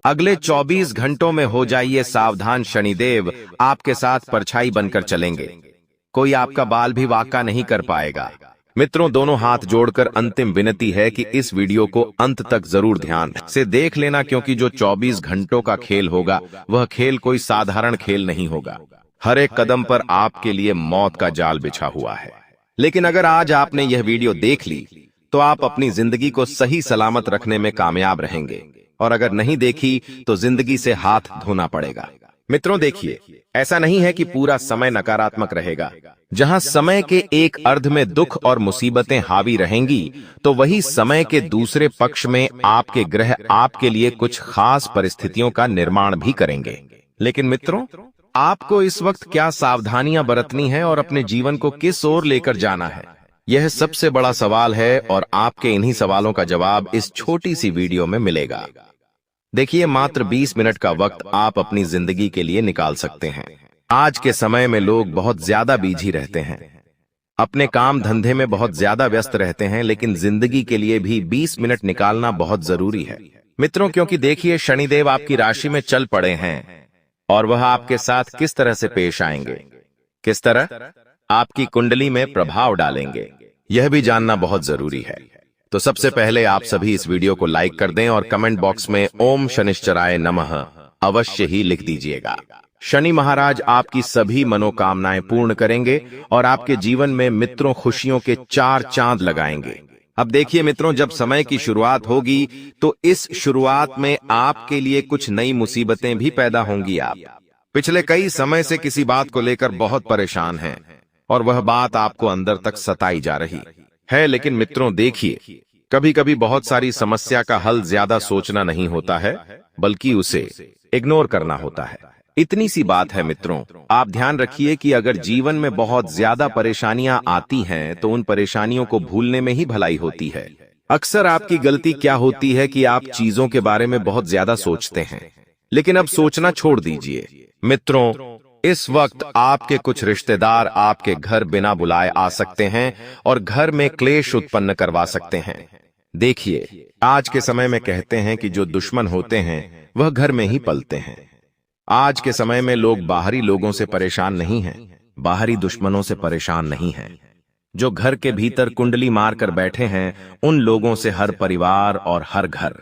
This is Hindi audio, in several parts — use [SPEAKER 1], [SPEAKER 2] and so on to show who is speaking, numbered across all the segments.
[SPEAKER 1] अगले 24 घंटों में हो जाइए सावधान, शनिदेव आपके साथ परछाई बनकर चलेंगे। कोई आपका बाल भी वाका नहीं कर पाएगा। मित्रों, दोनों हाथ जोड़कर अंतिम विनती है कि इस वीडियो को अंत तक जरूर ध्यान से देख लेना, क्योंकि जो 24 घंटों का खेल होगा वह खेल कोई साधारण खेल नहीं होगा। हर एक कदम पर आपके लिए मौत का जाल बिछा हुआ है। लेकिन अगर आज आपने यह वीडियो देख ली तो आप अपनी जिंदगी को सही सलामत रखने में कामयाब रहेंगे, और अगर नहीं देखी तो जिंदगी से हाथ धोना पड़ेगा। मित्रों देखिए, ऐसा नहीं है कि पूरा समय नकारात्मक रहेगा। जहां समय के एक अर्ध में दुख और मुसीबतें हावी रहेंगी, तो वही समय के दूसरे पक्ष में आपके ग्रह आपके लिए कुछ खास परिस्थितियों का निर्माण भी करेंगे। लेकिन मित्रों, आपको इस वक्त क्या सावधानियां बरतनी है और अपने जीवन को किस ओर लेकर जाना है, यह सबसे बड़ा सवाल है, और आपके इन्हीं सवालों का जवाब इस छोटी सी वीडियो में मिलेगा। देखिए, मात्र 20 मिनट का वक्त आप अपनी जिंदगी के लिए निकाल सकते हैं। आज के समय में लोग बहुत ज्यादा बिजी रहते हैं, अपने काम धंधे में बहुत ज्यादा व्यस्त रहते हैं, लेकिन जिंदगी के लिए भी 20 मिनट निकालना बहुत जरूरी है। मित्रों, क्योंकि देखिए, शनिदेव आपकी राशि में चल पड़े हैं और वह आपके साथ किस तरह से पेश आएंगे, किस तरह आपकी कुंडली में प्रभाव डालेंगे, यह भी जानना बहुत जरूरी है। तो सबसे पहले आप सभी इस वीडियो को लाइक कर दें और कमेंट बॉक्स में ओम शनिश्चराय नमः अवश्य ही लिख दीजिएगा। शनि महाराज आपकी सभी मनोकामनाएं पूर्ण करेंगे और आपके जीवन में मित्रों खुशियों के 4 चांद लगाएंगे। अब देखिए मित्रों, जब समय की शुरुआत होगी तो इस शुरुआत में आपके लिए कुछ नई मुसीबतें भी पैदा होंगी। आप पिछले कई समय से किसी बात को लेकर बहुत परेशान हैं और वह बात आपको अंदर तक सताई जा रही है। लेकिन मित्रों देखिए, कभी कभी बहुत सारी समस्या का हल ज्यादा सोचना नहीं होता है, बल्कि उसे इग्नोर करना होता है। इतनी सी बात है मित्रों। आप ध्यान रखिए कि अगर जीवन में बहुत ज्यादा परेशानियां आती हैं तो उन परेशानियों को भूलने में ही भलाई होती है। अक्सर आपकी गलती क्या होती है कि आप चीजों के बारे में बहुत ज्यादा सोचते हैं, लेकिन अब सोचना छोड़ दीजिए। मित्रों, इस वक्त आपके कुछ रिश्तेदार आपके घर बिना बुलाए आ सकते हैं और घर में क्लेश उत्पन्न करवा सकते हैं। देखिए, आज के समय में कहते हैं कि जो दुश्मन होते हैं वह घर में ही पलते हैं। आज के समय में लोग बाहरी लोगों से परेशान नहीं हैं, बाहरी दुश्मनों से परेशान नहीं हैं। जो घर के भीतर कुंडली मारकर बैठे हैं, उन लोगों से हर परिवार और हर घर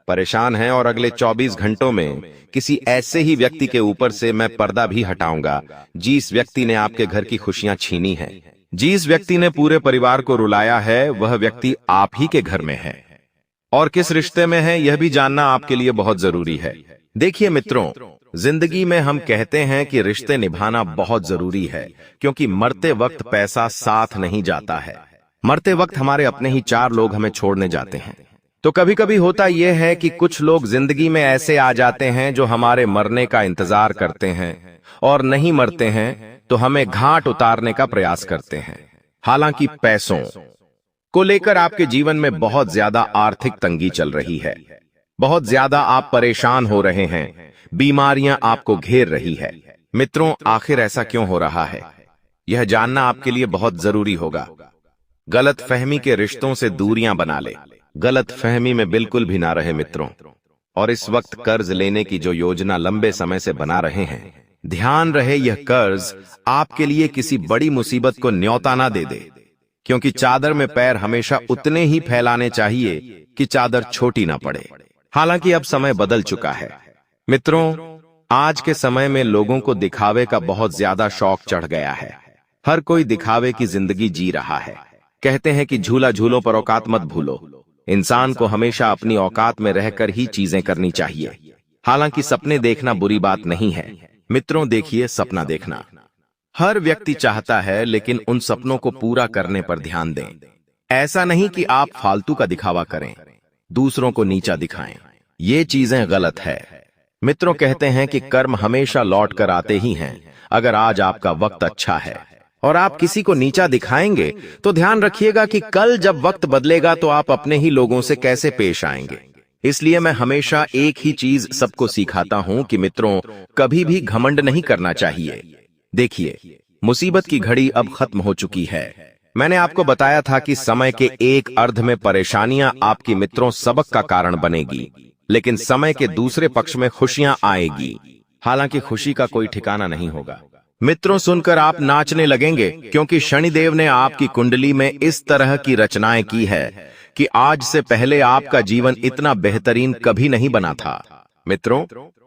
[SPEAKER 1] परेशान है। और अगले 24 घंटों में किसी ऐसे ही व्यक्ति के ऊपर से मैं पर्दा भी हटाऊंगा जिस व्यक्ति ने आपके घर की खुशियां छीनी है, जिस व्यक्ति ने पूरे परिवार को रुलाया है, वह व्यक्ति आप ही के घर में है। और किस रिश्ते में है, यह भी जानना आपके लिए बहुत जरूरी है। देखिए मित्रों, जिंदगी में हम कहते हैं कि रिश्ते निभाना बहुत जरूरी है, क्योंकि मरते वक्त पैसा साथ नहीं जाता है। मरते वक्त हमारे अपने ही 4 लोग हमें छोड़ने जाते हैं। तो कभी कभी होता यह है कि कुछ लोग जिंदगी में ऐसे आ जाते हैं जो हमारे मरने का इंतजार करते हैं, और नहीं मरते हैं तो हमें घाट उतारने का प्रयास करते हैं। हालांकि पैसों को लेकर आपके जीवन में बहुत ज्यादा आर्थिक तंगी चल रही है, बहुत ज्यादा आप परेशान हो रहे हैं, बीमारियां आपको घेर रही है। मित्रों, आखिर ऐसा क्यों हो रहा है, यह जानना आपके लिए बहुत जरूरी होगा। गलत फहमी के रिश्तों से दूरियां बना ले, गलत फहमी में बिल्कुल भी ना रहे मित्रों। और इस वक्त कर्ज लेने की जो योजना लंबे समय से बना रहे हैं, ध्यान रहे यह कर्ज आपके लिए किसी बड़ी मुसीबत को न्योता ना दे दे, क्योंकि चादर में पैर हमेशा उतने ही फैलाने चाहिए कि चादर छोटी ना पड़े। हालांकि अब समय बदल चुका है मित्रों। आज के समय में लोगों को दिखावे का बहुत ज्यादा शौक चढ़ गया है। हर कोई दिखावे की जिंदगी जी रहा है। कहते हैं कि झूला झूलो पर औकात मत भूलो। इंसान को हमेशा अपनी औकात में रहकर ही चीजें करनी चाहिए। हालांकि सपने देखना बुरी बात नहीं है मित्रों। देखिए, सपना देखना हर व्यक्ति चाहता है, लेकिन उन सपनों को पूरा करने पर ध्यान दें। ऐसा नहीं कि आप फालतू का दिखावा करें, दूसरों को नीचा दिखाएं, ये चीजें गलत है मित्रों। कहते हैं कि कर्म हमेशा लौट कर आते ही हैं। अगर आज आपका वक्त अच्छा है और आप किसी को नीचा दिखाएंगे, तो ध्यान रखिएगा कि कल जब वक्त बदलेगा तो आप अपने ही लोगों से कैसे पेश आएंगे। इसलिए मैं हमेशा एक ही चीज सबको सिखाता हूं कि मित्रों, कभी भी घमंड नहीं करना चाहिए। देखिए, मुसीबत की घड़ी अब खत्म हो चुकी है। मैंने आपको बताया था कि समय के एक अर्ध में परेशानियां आपकी मित्रों सबक का कारण बनेगी, लेकिन समय के दूसरे पक्ष में खुशियां आएगी, हालांकि खुशी का कोई ठिकाना नहीं होगा। मित्रों, सुनकर आप नाचने लगेंगे, क्योंकि शनिदेव ने आपकी कुंडली में इस तरह की रचनाएं की है कि आज से पहले आपका जीवन इतना बेहतरीन कभी नहीं बना था। मित्रों,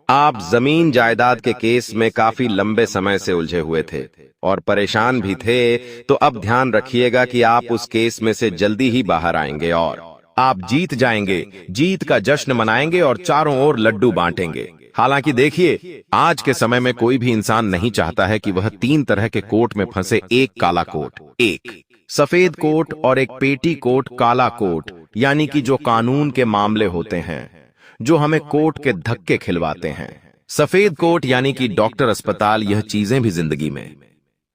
[SPEAKER 1] आप जमीन जायदाद के केस में काफी लंबे समय से उलझे हुए थे और परेशान भी थे, तो अब ध्यान रखिएगा कि आप उस केस में से जल्दी ही बाहर आएंगे और आप जीत जाएंगे, जीत का जश्न मनाएंगे और चारों ओर लड्डू बांटेंगे। हालांकि देखिए, आज के समय में कोई भी इंसान नहीं चाहता है कि वह 3 तरह के कोट में फंसे, एक काला कोट, एक सफेद कोट और एक पेटी कोट काला कोट, यानी कि जो कानून के मामले होते हैं, जो हमें कोर्ट के धक्के खिलवाते हैं। सफेद कोट यानी कि डॉक्टर, अस्पताल, यह चीजें भी जिंदगी में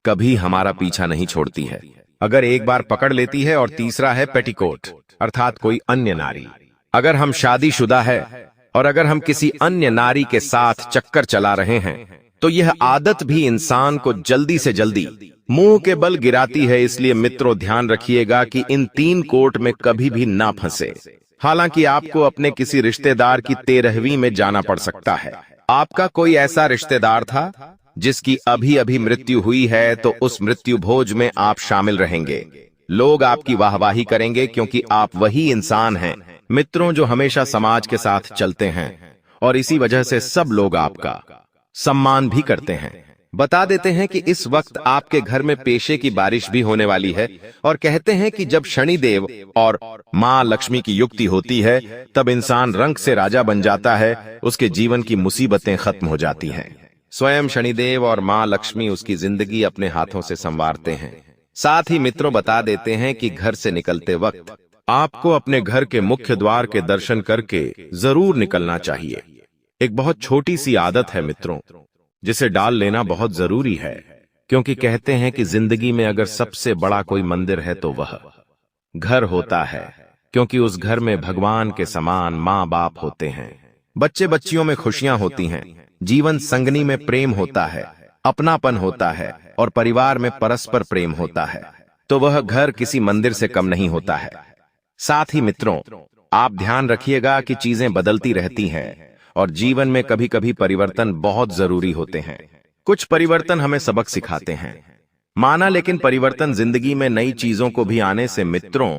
[SPEAKER 1] कभी हमारा पीछा नहीं छोड़ती है, अगर एक बार पकड़ लेती है। और तीसरा है पेटीकोट, अर्थात कोई अन्य नारी। अगर हम शादीशुदा है और अगर हम किसी अन्य नारी के साथ चक्कर चला रहे हैं, तो यह आदत भी इंसान को जल्दी से जल्दी मुंह के बल गिराती है। इसलिए मित्रों, ध्यान रखिएगा कि इन 3 कोट में कभी भी ना फंसे। हालांकि आपको अपने किसी रिश्तेदार की 13वीं में जाना पड़ सकता है। आपका कोई ऐसा रिश्तेदार था जिसकी अभी अभी मृत्यु हुई है, तो उस मृत्यु भोज में आप शामिल रहेंगे। लोग आपकी वाहवाही करेंगे, क्योंकि आप वही इंसान हैं मित्रों जो हमेशा समाज के साथ चलते हैं, और इसी वजह से सब लोग आपका सम्मान भी करते हैं। बता देते हैं कि इस वक्त आपके घर में पेशे की बारिश भी होने वाली है, और कहते हैं कि जब शनिदेव और मां लक्ष्मी की युक्ति होती है, तब इंसान रंग से राजा बन जाता है, उसके जीवन की मुसीबतें खत्म हो जाती हैं। स्वयं शनिदेव और मां लक्ष्मी उसकी जिंदगी अपने हाथों से संवारते हैं। साथ ही मित्रों, बता देते हैं कि घर से निकलते वक्त आपको अपने घर के मुख्य द्वार के दर्शन करके जरूर निकलना चाहिए। एक बहुत छोटी सी आदत है मित्रों, जिसे डाल लेना बहुत जरूरी है, क्योंकि कहते हैं कि जिंदगी में अगर सबसे बड़ा कोई मंदिर है तो वह घर होता है, क्योंकि उस घर में भगवान के समान माँ बाप होते हैं, बच्चे बच्चियों में खुशियां होती हैं, जीवन संगनी में प्रेम होता है, अपनापन होता है और परिवार में परस्पर प्रेम होता है, तो वह घर किसी मंदिर से कम नहीं होता है। साथ ही मित्रों, आप ध्यान रखिएगा कि चीजें बदलती रहती हैं और जीवन में कभी कभी परिवर्तन बहुत जरूरी होते हैं। कुछ परिवर्तन हमें सबक सिखाते हैं, माना, लेकिन परिवर्तन जिंदगी में नई चीजों को भी आने से मित्रों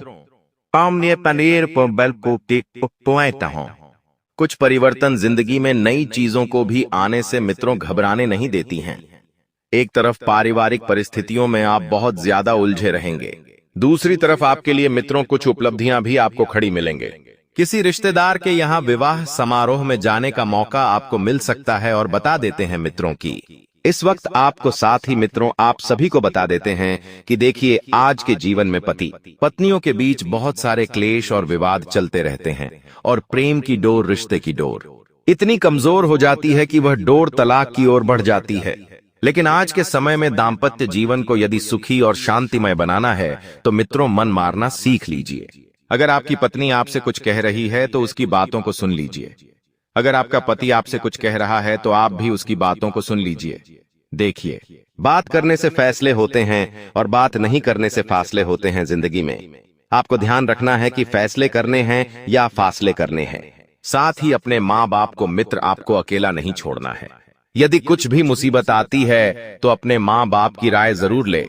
[SPEAKER 1] कुछ परिवर्तन जिंदगी में नई चीजों को भी आने से मित्रों घबराने नहीं देती हैं। एक तरफ पारिवारिक परिस्थितियों में आप बहुत ज्यादा उलझे रहेंगे, दूसरी तरफ आपके लिए मित्रों कुछ उपलब्धियां भी आपको खड़ी मिलेंगे। किसी रिश्तेदार के यहाँ विवाह समारोह में जाने का मौका आपको मिल सकता है। और बता देते हैं मित्रों की इस वक्त आपको, साथ ही मित्रों आप सभी को बता देते हैं कि देखिए, आज के जीवन में पति पत्नियों के बीच बहुत सारे क्लेश और विवाद चलते रहते हैं, और प्रेम की डोर, रिश्ते की डोर इतनी कमजोर हो जाती है कि वह डोर तलाक की ओर बढ़ जाती है। लेकिन आज के समय में दाम्पत्य जीवन को यदि सुखी और शांतिमय बनाना है, तो मित्रों मन मारना सीख लीजिए। अगर आपकी पत्नी आपसे कुछ कह रही है तो उसकी बातों को सुन लीजिए। अगर आपका पति आपसे कुछ कह रहा है तो आप भी उसकी बातों को सुन लीजिए। देखिए, बात करने से फैसले होते हैं और बात नहीं करने से फासले होते हैं जिंदगी में। आपको ध्यान रखना है कि फैसले करने हैं या फासले करने हैं। साथ ही अपने माँ बाप को मित्र आपको अकेला नहीं छोड़ना है। यदि कुछ भी मुसीबत आती है तो अपने माँ बाप की राय जरूर ले,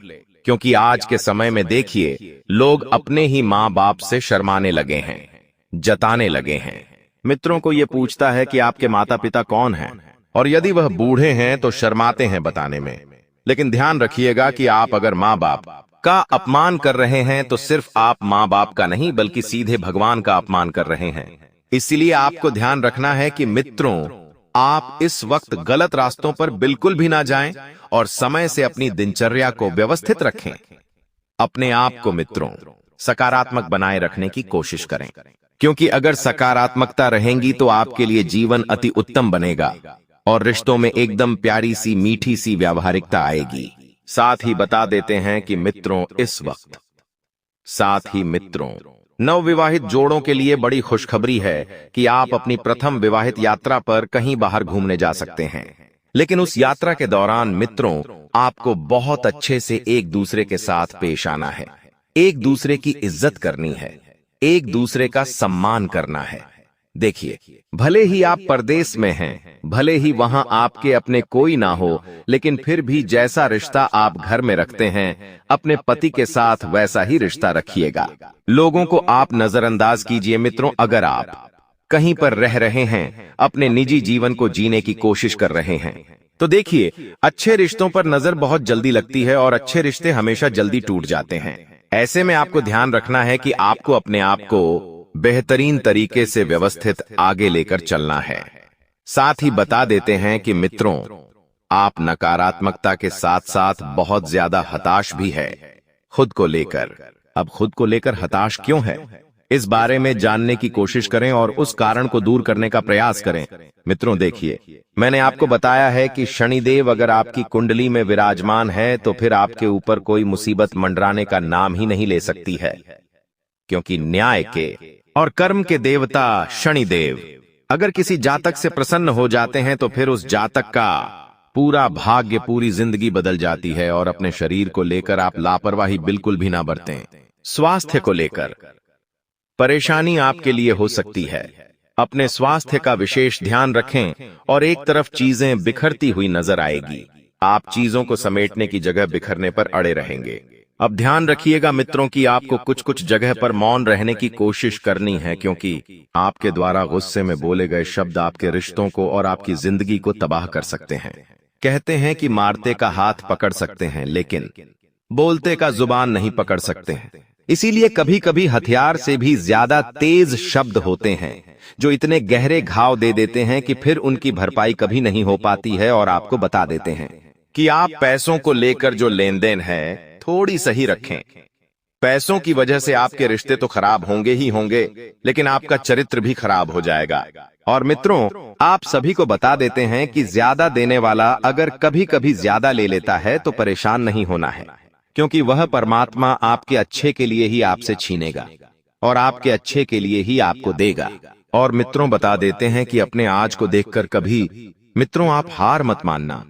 [SPEAKER 1] क्योंकि आज के समय में देखिए, लोग अपने ही माँ बाप से शर्माने लगे हैं, जताने लगे हैं। मित्रों को ये पूछता है कि आपके माता पिता कौन हैं, और यदि वह बूढ़े हैं तो शर्माते हैं बताने में। लेकिन ध्यान रखिएगा कि आप अगर माँ बाप का अपमान कर रहे हैं तो सिर्फ आप माँ बाप का नहीं, बल्कि सीधे भगवान का अपमान कर रहे हैं। इसलिए आपको ध्यान रखना है कि मित्रों आप इस वक्त गलत रास्तों पर बिल्कुल भी ना जाएं और समय से अपनी दिनचर्या को व्यवस्थित रखें। अपने आप को मित्रों सकारात्मक बनाए रखने की कोशिश करें, क्योंकि अगर सकारात्मकता रहेंगी तो आपके लिए जीवन अति उत्तम बनेगा और रिश्तों में एकदम प्यारी सी, मीठी सी व्यावहारिकता आएगी। साथ ही बता देते हैं कि मित्रों इस वक्त, साथ ही मित्रों नवविवाहित जोड़ों के लिए बड़ी खुशखबरी है कि आप अपनी प्रथम विवाहित यात्रा पर कहीं बाहर घूमने जा सकते हैं। लेकिन उस यात्रा के दौरान मित्रों आपको बहुत अच्छे से एक दूसरे के साथ पेश आना है, एक दूसरे की इज्जत करनी है, एक दूसरे का सम्मान करना है। देखिए, भले ही आप परदेश में हैं, भले ही वहां आपके अपने कोई ना हो, लेकिन फिर भी जैसा रिश्ता आप घर में रखते हैं, अपने पति के साथ वैसा ही रिश्ता रखिएगा। लोगों को आप नजरअंदाज कीजिए मित्रों। अगर आप कहीं पर रह रहे हैं, अपने निजी जीवन को जीने की कोशिश कर रहे हैं, तो देखिए, अच्छे रिश्तों पर नजर बहुत जल्दी लगती है और अच्छे रिश्ते हमेशा जल्दी टूट जाते हैं। ऐसे में आपको ध्यान रखना है कि आपको अपने आप को बेहतरीन तरीके से व्यवस्थित आगे लेकर चलना है। साथ ही बता देते हैं कि मित्रों, आप नकारात्मकता के साथ साथ बहुत ज्यादा हताश भी है खुद को लेकर। अब खुद को लेकर हताश क्यों है, इस बारे में जानने की कोशिश करें और उस कारण को दूर करने का प्रयास करें। मित्रों देखिए, मैंने आपको बताया है कि शनिदेव अगर आपकी कुंडली में विराजमान है तो फिर आपके ऊपर कोई मुसीबत मंडराने का नाम ही नहीं ले सकती है, क्योंकि न्याय के और कर्म के देवता शनिदेव अगर किसी जातक से प्रसन्न हो जाते हैं तो फिर उस जातक का पूरा भाग्य, पूरी जिंदगी बदल जाती है। और अपने शरीर को लेकर आप लापरवाही बिल्कुल भी ना बरतें। स्वास्थ्य को लेकर परेशानी आपके लिए हो सकती है। अपने स्वास्थ्य का विशेष ध्यान रखें और एक तरफ चीजें बिखरती हुई नजर आएगी, आप चीजों को समेटने की जगह बिखरने पर अड़े रहेंगे। अब ध्यान रखिएगा मित्रों कि आपको कुछ कुछ जगह पर मौन रहने की कोशिश करनी है, क्योंकि आपके द्वारा गुस्से में बोले गए शब्द आपके रिश्तों को और आपकी जिंदगी को तबाह कर सकते हैं। कहते हैं कि मारते का हाथ पकड़ सकते हैं, लेकिन बोलते का जुबान नहीं पकड़ सकते हैं। इसीलिए कभी कभी हथियार से भी ज्यादा तेज शब्द होते हैं जो इतने गहरे घाव दे देते हैं कि फिर उनकी भरपाई कभी नहीं हो पाती है। और आपको बता देते हैं कि आप पैसों को लेकर जो लेन देन है थोड़ी सही रखें। पैसों की वजह से आपके रिश्ते तो खराब होंगे ही होंगे, लेकिन आपका चरित्र भी खराब हो जाएगा। और मित्रों, आप सभी को बता देते हैं कि ज्यादा देने वाला अगर कभी कभी ज्यादा ले लेता है तो परेशान नहीं होना है, क्योंकि वह परमात्मा आपके अच्छे के लिए ही आपसे छीनेगा और आपके अच्छे के लिए ही आपको देगा। और मित्रों, बता देते हैं कि अपने आज को देखकर कभी मित्रों आप हार मत मानना।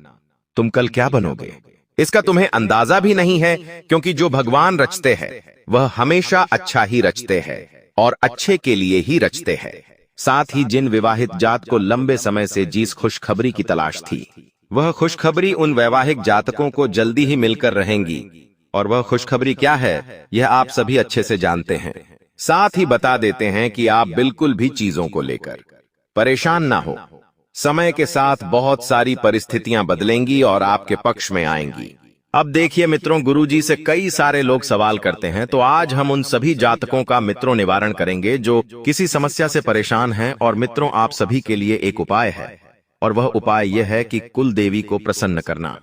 [SPEAKER 1] तुम कल क्या बनोगे इसका तुम्हें अंदाजा भी नहीं है, क्योंकि जो भगवान रचते हैं वह हमेशा अच्छा ही रचते हैं और अच्छे के लिए ही रचते हैं। साथ ही जिन विवाहित जात को लंबे समय से जिस खुशखबरी की तलाश थी, वह खुशखबरी उन वैवाहिक जातकों को जल्दी ही मिलकर रहेंगी। और वह खुशखबरी क्या है, यह आप सभी अच्छे से जानते हैं। साथ ही बता देते हैं कि आप बिल्कुल भी चीजों को लेकर परेशान ना हो। समय के साथ बहुत सारी परिस्थितियां बदलेंगी और आपके पक्ष में आएंगी। अब देखिए मित्रों, गुरुजी से कई सारे लोग सवाल करते हैं, तो आज हम उन सभी जातकों का मित्रों निवारण करेंगे जो किसी समस्या से परेशान हैं। और मित्रों, आप सभी के लिए एक उपाय है, और वह उपाय यह है कि कुल देवी को प्रसन्न करना।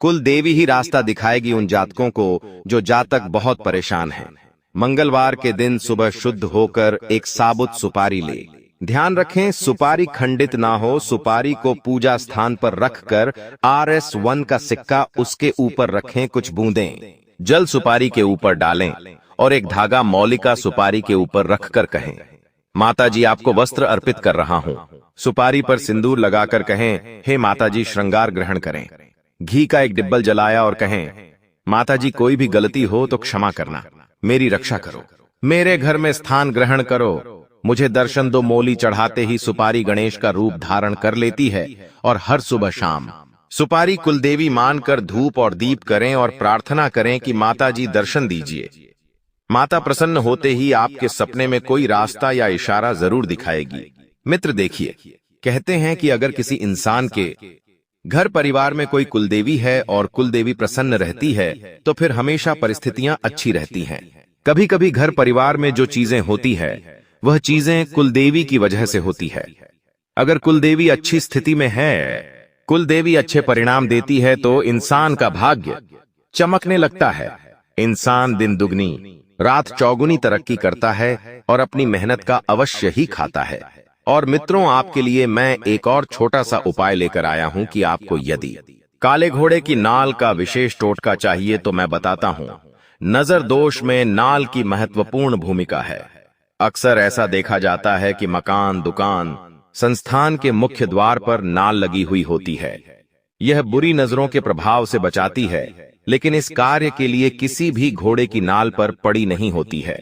[SPEAKER 1] कुल देवी ही रास्ता दिखाएगी उन जातकों को जो जातक बहुत परेशान हैं। मंगलवार के दिन सुबह शुद्ध होकर एक साबुत सुपारी ले। ध्यान रखें, सुपारी खंडित ना हो। सुपारी को पूजा स्थान पर रखकर RS1 का सिक्का उसके ऊपर रखें। कुछ बूंदें जल सुपारी के ऊपर डालें और एक धागा मौलिका सुपारी के ऊपर रखकर कहें, माता जी आपको वस्त्र अर्पित कर रहा हूं। सुपारी पर सिंदूर लगाकर कहें, हे माता जी श्रृंगार ग्रहण करें। घी का एक डिब्बल जलाया और कहें, माता जी कोई भी गलती हो तो क्षमा करना, मेरी रक्षा करो, मेरे घर में स्थान ग्रहण करो, मुझे दर्शन दो। मोली चढ़ाते ही सुपारी गणेश का रूप धारण कर लेती है और हर सुबह शाम सुपारी कुलदेवी मानकर धूप और दीप करें और प्रार्थना करें कि माता जी दर्शन दीजिए। माता प्रसन्न होते ही आपके सपने में कोई रास्ता या इशारा जरूर दिखाएगी। मित्र देखिए, कहते हैं कि अगर किसी इंसान के घर परिवार में कोई कुलदेवी है और कुलदेवी प्रसन्न रहती है तो फिर हमेशा परिस्थितियां अच्छी रहती हैं। कभी कभी घर परिवार में जो चीजें होती है वह चीजें कुलदेवी की वजह से होती है। अगर कुलदेवी अच्छी स्थिति में है, कुलदेवी अच्छे परिणाम देती है, तो इंसान का भाग्य चमकने लगता है। इंसान दिन दुगनी रात चौगुनी तरक्की करता है और अपनी मेहनत का अवश्य ही खाता है। और मित्रों, आपके लिए मैं एक और छोटा सा उपाय लेकर आया हूं कि आपको यदि काले घोड़े की नाल का विशेष टोटका चाहिए तो मैं बताता हूं। नजर दोष में नाल की महत्वपूर्ण भूमिका है। अक्सर ऐसा देखा जाता है कि मकान, दुकान, संस्थान के मुख्य द्वार पर नाल लगी हुई होती है। यह बुरी नजरों के प्रभाव से बचाती है, लेकिन इस कार्य के लिए किसी भी घोड़े की नाल पर पड़ी नहीं होती है।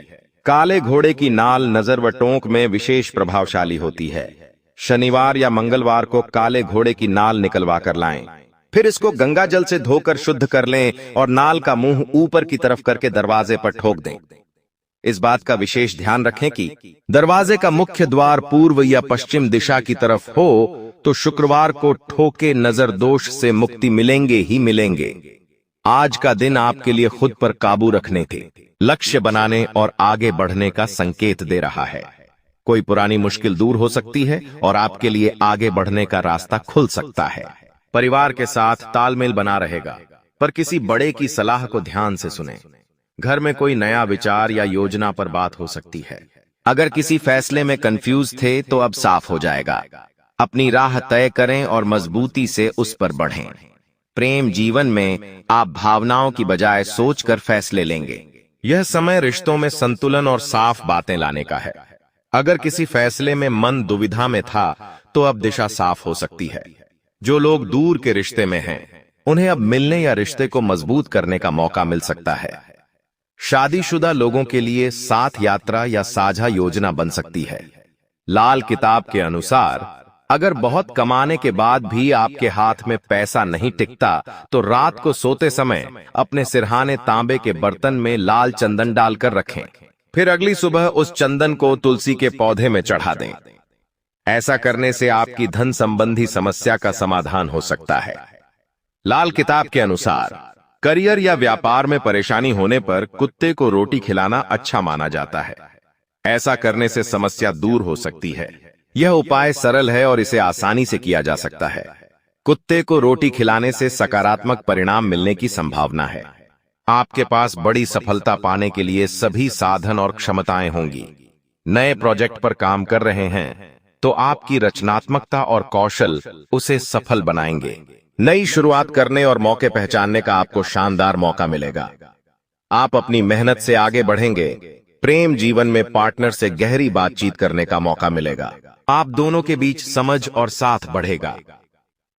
[SPEAKER 1] काले घोड़े की नाल नजर व टोंक में विशेष प्रभावशाली होती है। शनिवार या मंगलवार को काले घोड़े की नाल निकलवा कर लाएं। फिर इसको गंगा जल से धोकर शुद्ध कर लें और नाल का मुंह ऊपर की तरफ करके दरवाजे पर ठोक दें। इस बात का विशेष ध्यान रखें कि दरवाजे का मुख्य द्वार पूर्व या पश्चिम दिशा की तरफ हो तो शुक्रवार को ठोके नजर दोष से मुक्ति मिलेंगे ही मिलेंगे। आज का दिन आपके लिए खुद पर काबू रखने के, लक्ष्य बनाने और आगे बढ़ने का संकेत दे रहा है। कोई पुरानी मुश्किल दूर हो सकती है और आपके लिए आगे बढ़ने का रास्ता खुल सकता है। परिवार के साथ तालमेल बना रहेगा, पर किसी बड़े की सलाह को ध्यान से सुनें। घर में कोई नया विचार या योजना पर बात हो सकती है। अगर किसी फैसले में कंफ्यूज थे तो अब साफ हो जाएगा। अपनी राह तय करें और मजबूती से उस पर बढ़ें। प्रेम जीवन में आप भावनाओं की बजाय सोचकर फैसले लेंगे। यह समय रिश्तों में संतुलन और साफ बातें लाने का है। अगर किसी फैसले में मन दुविधा में था तो अब दिशा साफ हो सकती है। जो लोग दूर के रिश्ते में हैं, उन्हें अब मिलने या रिश्ते को मजबूत करने का मौका मिल सकता है। शादीशुदा लोगों के लिए साथ यात्रा या साझा योजना बन सकती है। लाल किताब के अनुसार अगर बहुत कमाने के बाद भी आपके हाथ में पैसा नहीं टिकता तो रात को सोते समय अपने सिरहाने तांबे के बर्तन में लाल चंदन डालकर रखें। फिर अगली सुबह उस चंदन को तुलसी के पौधे में चढ़ा दें। ऐसा करने से आपकी धन संबंधी समस्या का समाधान हो सकता है। लाल किताब के अनुसार करियर या व्यापार में परेशानी होने पर कुत्ते को रोटी खिलाना अच्छा माना जाता है। ऐसा करने से समस्या दूर हो सकती है। यह उपाय सरल है और इसे आसानी से किया जा सकता है। कुत्ते को रोटी खिलाने से सकारात्मक परिणाम मिलने की संभावना है। आपके पास बड़ी सफलता पाने के लिए सभी साधन और क्षमताएं होंगी। नए प्रोजेक्ट पर काम कर रहे हैं तो आपकी रचनात्मकता और कौशल उसे सफल बनाएंगे। नई शुरुआत करने और मौके पहचानने का आपको शानदार मौका मिलेगा। आप अपनी मेहनत से आगे बढ़ेंगे। प्रेम जीवन में पार्टनर से गहरी बातचीत करने का मौका मिलेगा। आप दोनों के बीच समझ और साथ बढ़ेगा।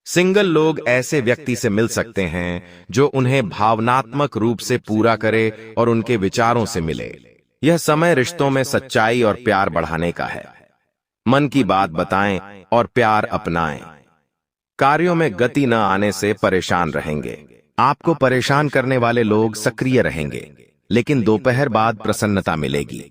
[SPEAKER 1] सिंगल लोग ऐसे व्यक्ति से मिल सकते हैं जो उन्हें भावनात्मक रूप से पूरा करे और उनके विचारों से मिले। यह समय रिश्तों में सच्चाई और प्यार बढ़ाने का है। मन की बात बताएं और प्यार अपनाएं। कार्यों में गति न आने से परेशान रहेंगे। आपको परेशान करने वाले लोग सक्रिय रहेंगे, लेकिन दोपहर बाद प्रसन्नता मिलेगी।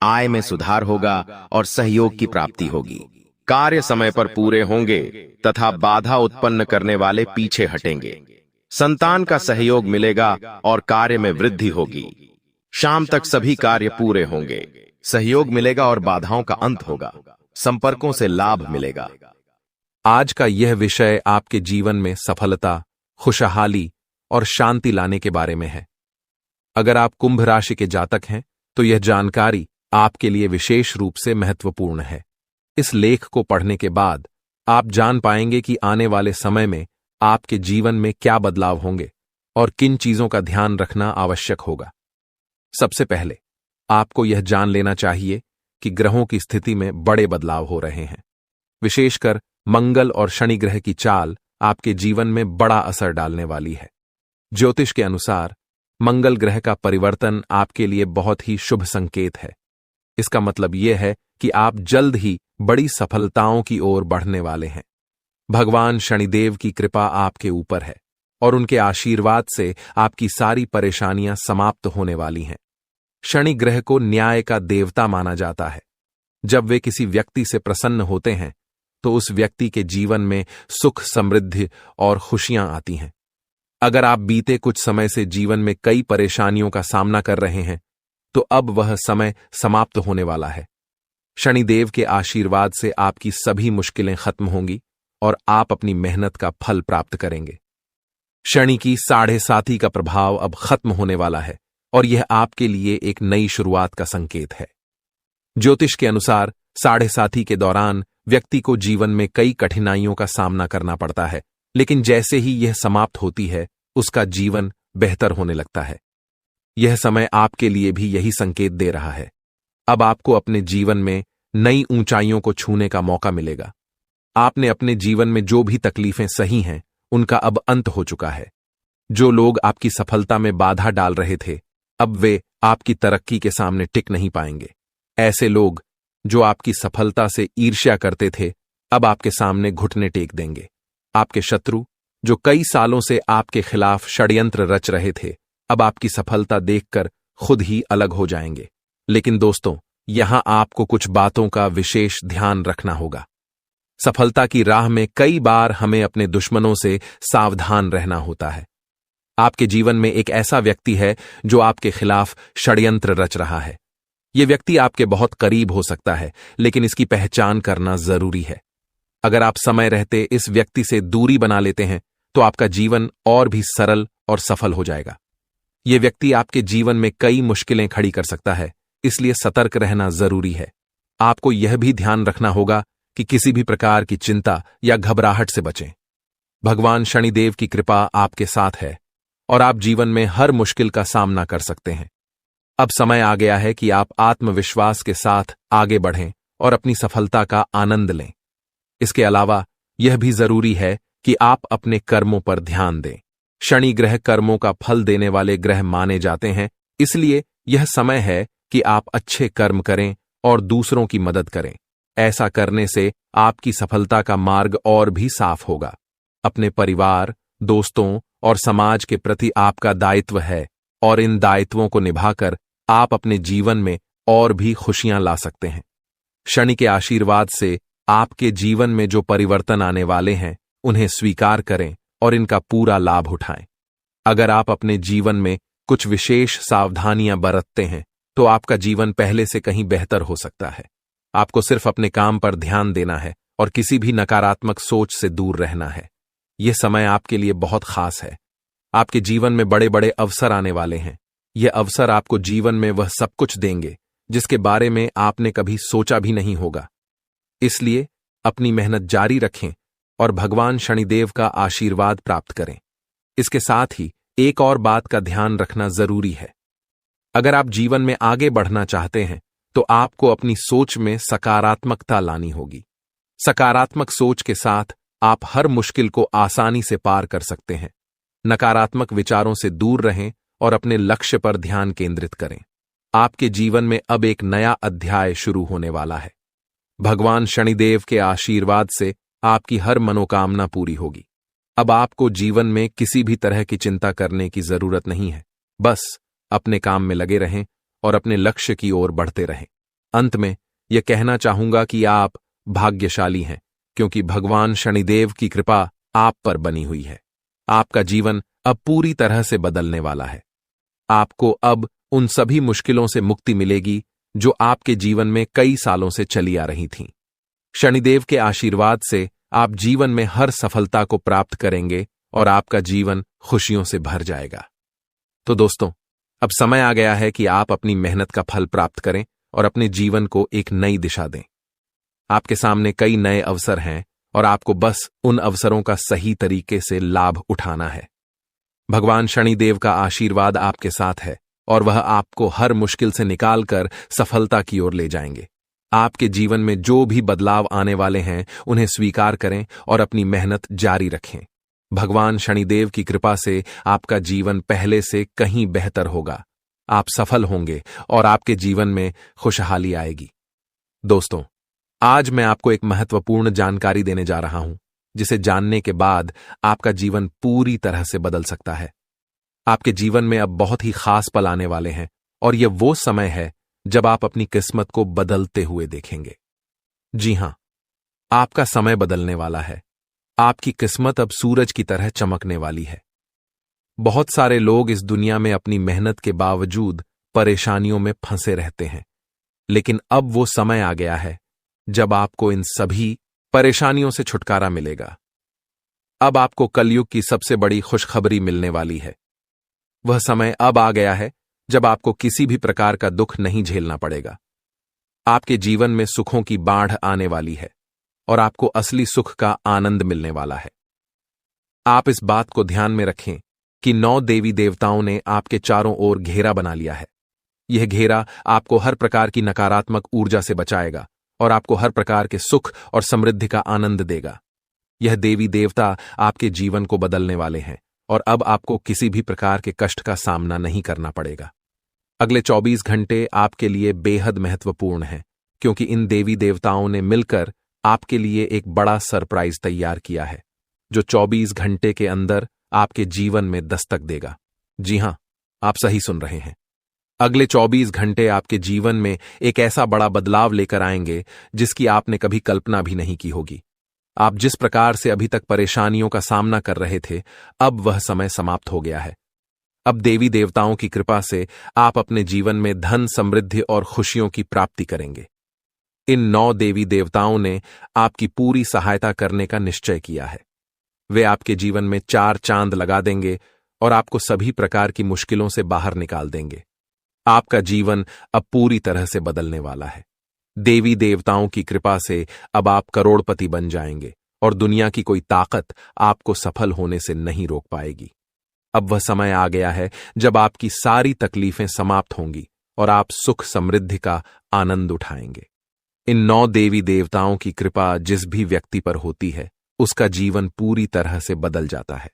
[SPEAKER 1] आय में सुधार होगा और सहयोग की प्राप्ति होगी। कार्य समय पर पूरे होंगे तथा बाधा उत्पन्न करने वाले पीछे हटेंगे। संतान का सहयोग मिलेगा और कार्य में वृद्धि होगी। शाम तक सभी कार्य पूरे होंगे। सहयोग मिलेगा और बाधाओं का अंत होगा। संपर्कों से लाभ मिलेगा।
[SPEAKER 2] आज का यह विषय आपके जीवन में सफलता, खुशहाली और शांति लाने के बारे में है। अगर आप कुंभ राशि के जातक हैं तो यह जानकारी आपके लिए विशेष रूप से महत्वपूर्ण है। इस लेख को पढ़ने के बाद आप जान पाएंगे कि आने वाले समय में आपके जीवन में क्या बदलाव होंगे और किन चीजों का ध्यान रखना आवश्यक होगा। सबसे पहले आपको यह जान लेना चाहिए कि ग्रहों की स्थिति में बड़े बदलाव हो रहे हैं। विशेषकर मंगल और शनि ग्रह की चाल आपके जीवन में बड़ा असर डालने वाली है। ज्योतिष के अनुसार मंगल ग्रह का परिवर्तन आपके लिए बहुत ही शुभ संकेत है। इसका मतलब यह है कि आप जल्द ही बड़ी सफलताओं की ओर बढ़ने वाले हैं। भगवान शनिदेव की कृपा आपके ऊपर है और उनके आशीर्वाद से आपकी सारी परेशानियां समाप्त होने वाली हैं। शनि ग्रह को न्याय का देवता माना जाता है। जब वे किसी व्यक्ति से प्रसन्न होते हैं तो उस व्यक्ति के जीवन में सुख, समृद्धि और खुशियां आती हैं। अगर आप बीते कुछ समय से जीवन में कई परेशानियों का सामना कर रहे हैं तो अब वह समय समाप्त होने वाला है। शनिदेव के आशीर्वाद से आपकी सभी मुश्किलें खत्म होंगी और आप अपनी मेहनत का फल प्राप्त करेंगे। शनि की 7.5 का प्रभाव अब खत्म होने वाला है और यह आपके लिए एक नई शुरुआत का संकेत है। ज्योतिष के अनुसार 7.5 के दौरान व्यक्ति को जीवन में कई कठिनाइयों का सामना करना पड़ता है, लेकिन जैसे ही यह समाप्त होती है उसका जीवन बेहतर होने लगता है। यह समय आपके लिए भी यही संकेत दे रहा है। अब आपको अपने जीवन में नई ऊंचाइयों को छूने का मौका मिलेगा। आपने अपने जीवन में जो भी तकलीफें सही हैं उनका अब अंत हो चुका है। जो लोग आपकी सफलता में बाधा डाल रहे थे अब वे आपकी तरक्की के सामने टिक नहीं पाएंगे। ऐसे लोग जो आपकी सफलता से ईर्ष्या करते थे, अब आपके सामने घुटने टेक देंगे। आपके शत्रु जो कई सालों से आपके खिलाफ षड्यंत्र रच रहे थे, अब आपकी सफलता देखकर खुद ही अलग हो जाएंगे। लेकिन दोस्तों, यहां आपको कुछ बातों का विशेष ध्यान रखना होगा। सफलता की राह में कई बार हमें अपने दुश्मनों से सावधान रहना होता है। आपके जीवन में एक ऐसा व्यक्ति है जो आपके खिलाफ षड्यंत्र रच रहा है। यह व्यक्ति आपके बहुत करीब हो सकता है, लेकिन इसकी पहचान करना जरूरी है। अगर आप समय रहते इस व्यक्ति से दूरी बना लेते हैं तो आपका जीवन और भी सरल और सफल हो जाएगा। यह व्यक्ति आपके जीवन में कई मुश्किलें खड़ी कर सकता है, इसलिए सतर्क रहना जरूरी है। आपको यह भी ध्यान रखना होगा कि किसी भी प्रकार की चिंता या घबराहट से बचें। भगवान शनिदेव की कृपा आपके साथ है और आप जीवन में हर मुश्किल का सामना कर सकते हैं। अब समय आ गया है कि आप आत्मविश्वास के साथ आगे बढ़ें और अपनी सफलता का आनंद लें। इसके अलावा यह भी जरूरी है कि आप अपने कर्मों पर ध्यान दें। शनि ग्रह कर्मों का फल देने वाले ग्रह माने जाते हैं, इसलिए यह समय है कि आप अच्छे कर्म करें और दूसरों की मदद करें। ऐसा करने से आपकी सफलता का मार्ग और भी साफ होगा। अपने परिवार, दोस्तों और समाज के प्रति आपका दायित्व है और इन दायित्वों को निभाकर आप अपने जीवन में और भी खुशियां ला सकते हैं। शनि के आशीर्वाद से आपके जीवन में जो परिवर्तन आने वाले हैं, उन्हें स्वीकार करें और इनका पूरा लाभ उठाएं। अगर आप अपने जीवन में कुछ विशेष सावधानियां बरतते हैं तो आपका जीवन पहले से कहीं बेहतर हो सकता है। आपको सिर्फ अपने काम पर ध्यान देना है और किसी भी नकारात्मक सोच से दूर रहना है। यह समय आपके लिए बहुत खास है। आपके जीवन में बड़े बड़े अवसर आने वाले हैं। यह अवसर आपको जीवन में वह सब कुछ देंगे जिसके बारे में आपने कभी सोचा भी नहीं होगा। इसलिए अपनी मेहनत जारी रखें और भगवान शनिदेव का आशीर्वाद प्राप्त करें। इसके साथ ही एक और बात का ध्यान रखना जरूरी है। अगर आप जीवन में आगे बढ़ना चाहते हैं तो आपको अपनी सोच में सकारात्मकता लानी होगी। सकारात्मक सोच के साथ आप हर मुश्किल को आसानी से पार कर सकते हैं। नकारात्मक विचारों से दूर रहें और अपने लक्ष्य पर ध्यान केंद्रित करें। आपके जीवन में अब एक नया अध्याय शुरू होने वाला है। भगवान शनिदेव के आशीर्वाद से आपकी हर मनोकामना पूरी होगी। अब आपको जीवन में किसी भी तरह की चिंता करने की जरूरत नहीं है। बस अपने काम में लगे रहें और अपने लक्ष्य की ओर बढ़ते रहें। अंत में यह कहना चाहूंगा कि आप भाग्यशाली हैं, क्योंकि भगवान शनिदेव की कृपा आप पर बनी हुई है। आपका जीवन अब पूरी तरह से बदलने वाला है। आपको अब उन सभी मुश्किलों से मुक्ति मिलेगी जो आपके जीवन में कई सालों से चली आ रही थीं। शनिदेव के आशीर्वाद से आप जीवन में हर सफलता को प्राप्त करेंगे और आपका जीवन खुशियों से भर जाएगा। तो दोस्तों, अब समय आ गया है कि आप अपनी मेहनत का फल प्राप्त करें और अपने जीवन को एक नई दिशा दें। आपके सामने कई नए अवसर हैं और आपको बस उन अवसरों का सही तरीके से लाभ उठाना है। भगवान शनिदेव का आशीर्वाद आपके साथ है और वह आपको हर मुश्किल से निकालकर सफलता की ओर ले जाएंगे। आपके जीवन में जो भी बदलाव आने वाले हैं, उन्हें स्वीकार करें और अपनी मेहनत जारी रखें। भगवान शनिदेव की कृपा से आपका जीवन पहले से कहीं बेहतर होगा। आप सफल होंगे और आपके जीवन में खुशहाली आएगी। दोस्तों, आज मैं आपको एक महत्वपूर्ण जानकारी देने जा रहा हूं, जिसे जानने के बाद आपका जीवन पूरी तरह से बदल सकता है। आपके जीवन में अब बहुत ही खास पल आने वाले हैं और यह वो समय है जब आप अपनी किस्मत को बदलते हुए देखेंगे। जी हां, आपका समय बदलने वाला है। आपकी किस्मत अब सूरज की तरह चमकने वाली है। बहुत सारे लोग इस दुनिया में अपनी मेहनत के बावजूद परेशानियों में फंसे रहते हैं, लेकिन अब वो समय आ गया है जब आपको इन सभी परेशानियों से छुटकारा मिलेगा। अब आपको कलयुग की सबसे बड़ी खुशखबरी मिलने वाली है। वह समय अब आ गया है जब आपको किसी भी प्रकार का दुख नहीं झेलना पड़ेगा। आपके जीवन में सुखों की बाढ़ आने वाली है और आपको असली सुख का आनंद मिलने वाला है। आप इस बात को ध्यान में रखें कि 9 देवी देवताओं ने आपके चारों ओर घेरा बना लिया है। यह घेरा आपको हर प्रकार की नकारात्मक ऊर्जा से बचाएगा और आपको हर प्रकार के सुख और समृद्धि का आनंद देगा। यह देवी देवता आपके जीवन को बदलने वाले हैं और अब आपको किसी भी प्रकार के कष्ट का सामना नहीं करना पड़ेगा। अगले 24 घंटे आपके लिए बेहद महत्वपूर्ण हैं, क्योंकि इन देवी देवताओं ने मिलकर आपके लिए एक बड़ा सरप्राइज तैयार किया है, जो 24 घंटे के अंदर आपके जीवन में दस्तक देगा। जी हां, आप सही सुन रहे हैं। अगले 24 घंटे आपके जीवन में एक ऐसा बड़ा बदलाव लेकर आएंगे जिसकी आपने कभी कल्पना भी नहीं की होगी। आप जिस प्रकार से अभी तक परेशानियों का सामना कर रहे थे, अब वह समय समाप्त हो गया है। अब देवी देवताओं की कृपा से आप अपने जीवन में धन, समृद्धि और खुशियों की प्राप्ति करेंगे। इन 9 देवी देवताओं ने आपकी पूरी सहायता करने का निश्चय किया है। वे आपके जीवन में 4 चांद लगा देंगे और आपको सभी प्रकार की मुश्किलों से बाहर निकाल देंगे। आपका जीवन अब पूरी तरह से बदलने वाला है। देवी देवताओं की कृपा से अब आप करोड़पति बन जाएंगे और दुनिया की कोई ताकत आपको सफल होने से नहीं रोक पाएगी। अब वह समय आ गया है जब आपकी सारी तकलीफें समाप्त होंगी और आप सुख समृद्धि का आनंद उठाएंगे। इन 9 देवी देवताओं की कृपा जिस भी व्यक्ति पर होती है, उसका जीवन पूरी तरह से बदल जाता है।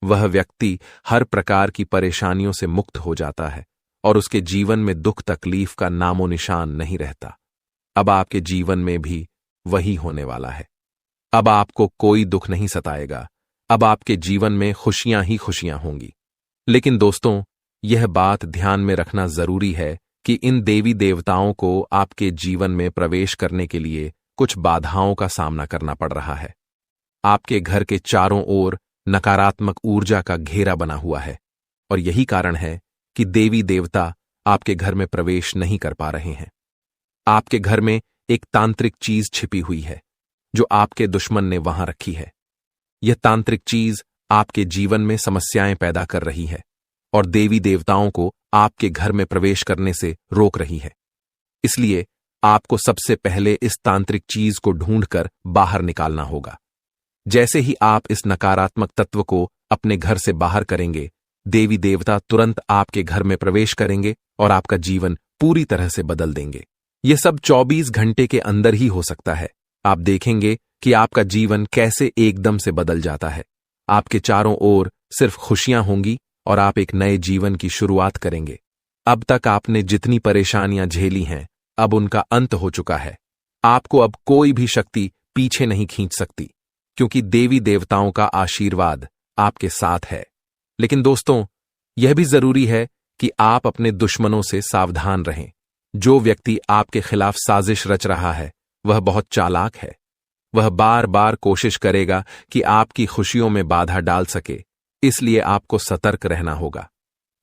[SPEAKER 2] वह व्यक्ति हर प्रकार की परेशानियों से मुक्त हो जाता है और उसके जीवन में दुख तकलीफ का नामो निशान नहीं रहता। अब आपके जीवन में भी वही होने वाला है। अब आपको कोई दुख नहीं सताएगा। अब आपके जीवन में खुशियां ही खुशियां होंगी। लेकिन दोस्तों, यह बात ध्यान में रखना जरूरी है कि इन देवी देवताओं को आपके जीवन में प्रवेश करने के लिए कुछ बाधाओं का सामना करना पड़ रहा है। आपके घर के चारों ओर नकारात्मक ऊर्जा का घेरा बना हुआ है और यही कारण है कि देवी देवता आपके घर में प्रवेश नहीं कर पा रहे हैं। आपके घर में एक तांत्रिक चीज छिपी हुई है जो आपके दुश्मन ने वहां रखी है। यह तांत्रिक चीज आपके जीवन में समस्याएं पैदा कर रही है और देवी देवताओं को आपके घर में प्रवेश करने से रोक रही है। इसलिए आपको सबसे पहले इस तांत्रिक चीज को ढूंढकर बाहर निकालना होगा। जैसे ही आप इस नकारात्मक तत्व को अपने घर से बाहर करेंगे, देवी देवता तुरंत आपके घर में प्रवेश करेंगे और आपका जीवन पूरी तरह से बदल देंगे। यह सब 24 घंटे के अंदर ही हो सकता है। आप देखेंगे कि आपका जीवन कैसे एकदम से बदल जाता है। आपके चारों ओर सिर्फ खुशियां होंगी और आप एक नए जीवन की शुरुआत करेंगे। अब तक आपने जितनी परेशानियां झेली हैं, अब उनका अंत हो चुका है। आपको अब कोई भी शक्ति पीछे नहीं खींच सकती, क्योंकि देवी देवताओं का आशीर्वाद आपके साथ है। लेकिन दोस्तों, यह भी जरूरी है कि आप अपने दुश्मनों से सावधान रहें। जो व्यक्ति आपके खिलाफ साजिश रच रहा है, वह बहुत चालाक है। वह बार बार कोशिश करेगा कि आपकी खुशियों में बाधा डाल सके, इसलिए आपको सतर्क रहना होगा।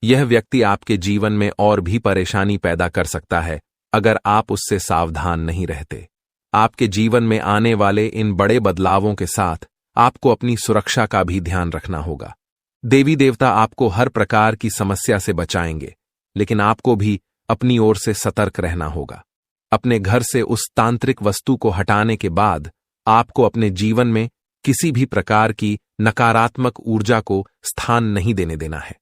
[SPEAKER 2] यह व्यक्ति आपके जीवन में और भी परेशानी पैदा कर सकता है अगर आप उससे सावधान नहीं रहते। आपके जीवन में आने वाले इन बड़े बदलावों के साथ आपको अपनी सुरक्षा का भी ध्यान रखना होगा। देवी देवता आपको हर प्रकार की समस्या से बचाएंगे, लेकिन आपको भी अपनी ओर से सतर्क रहना होगा। अपने घर से उस तांत्रिक वस्तु को हटाने के बाद आपको अपने जीवन में किसी भी प्रकार की नकारात्मक ऊर्जा को स्थान नहीं देने देना है।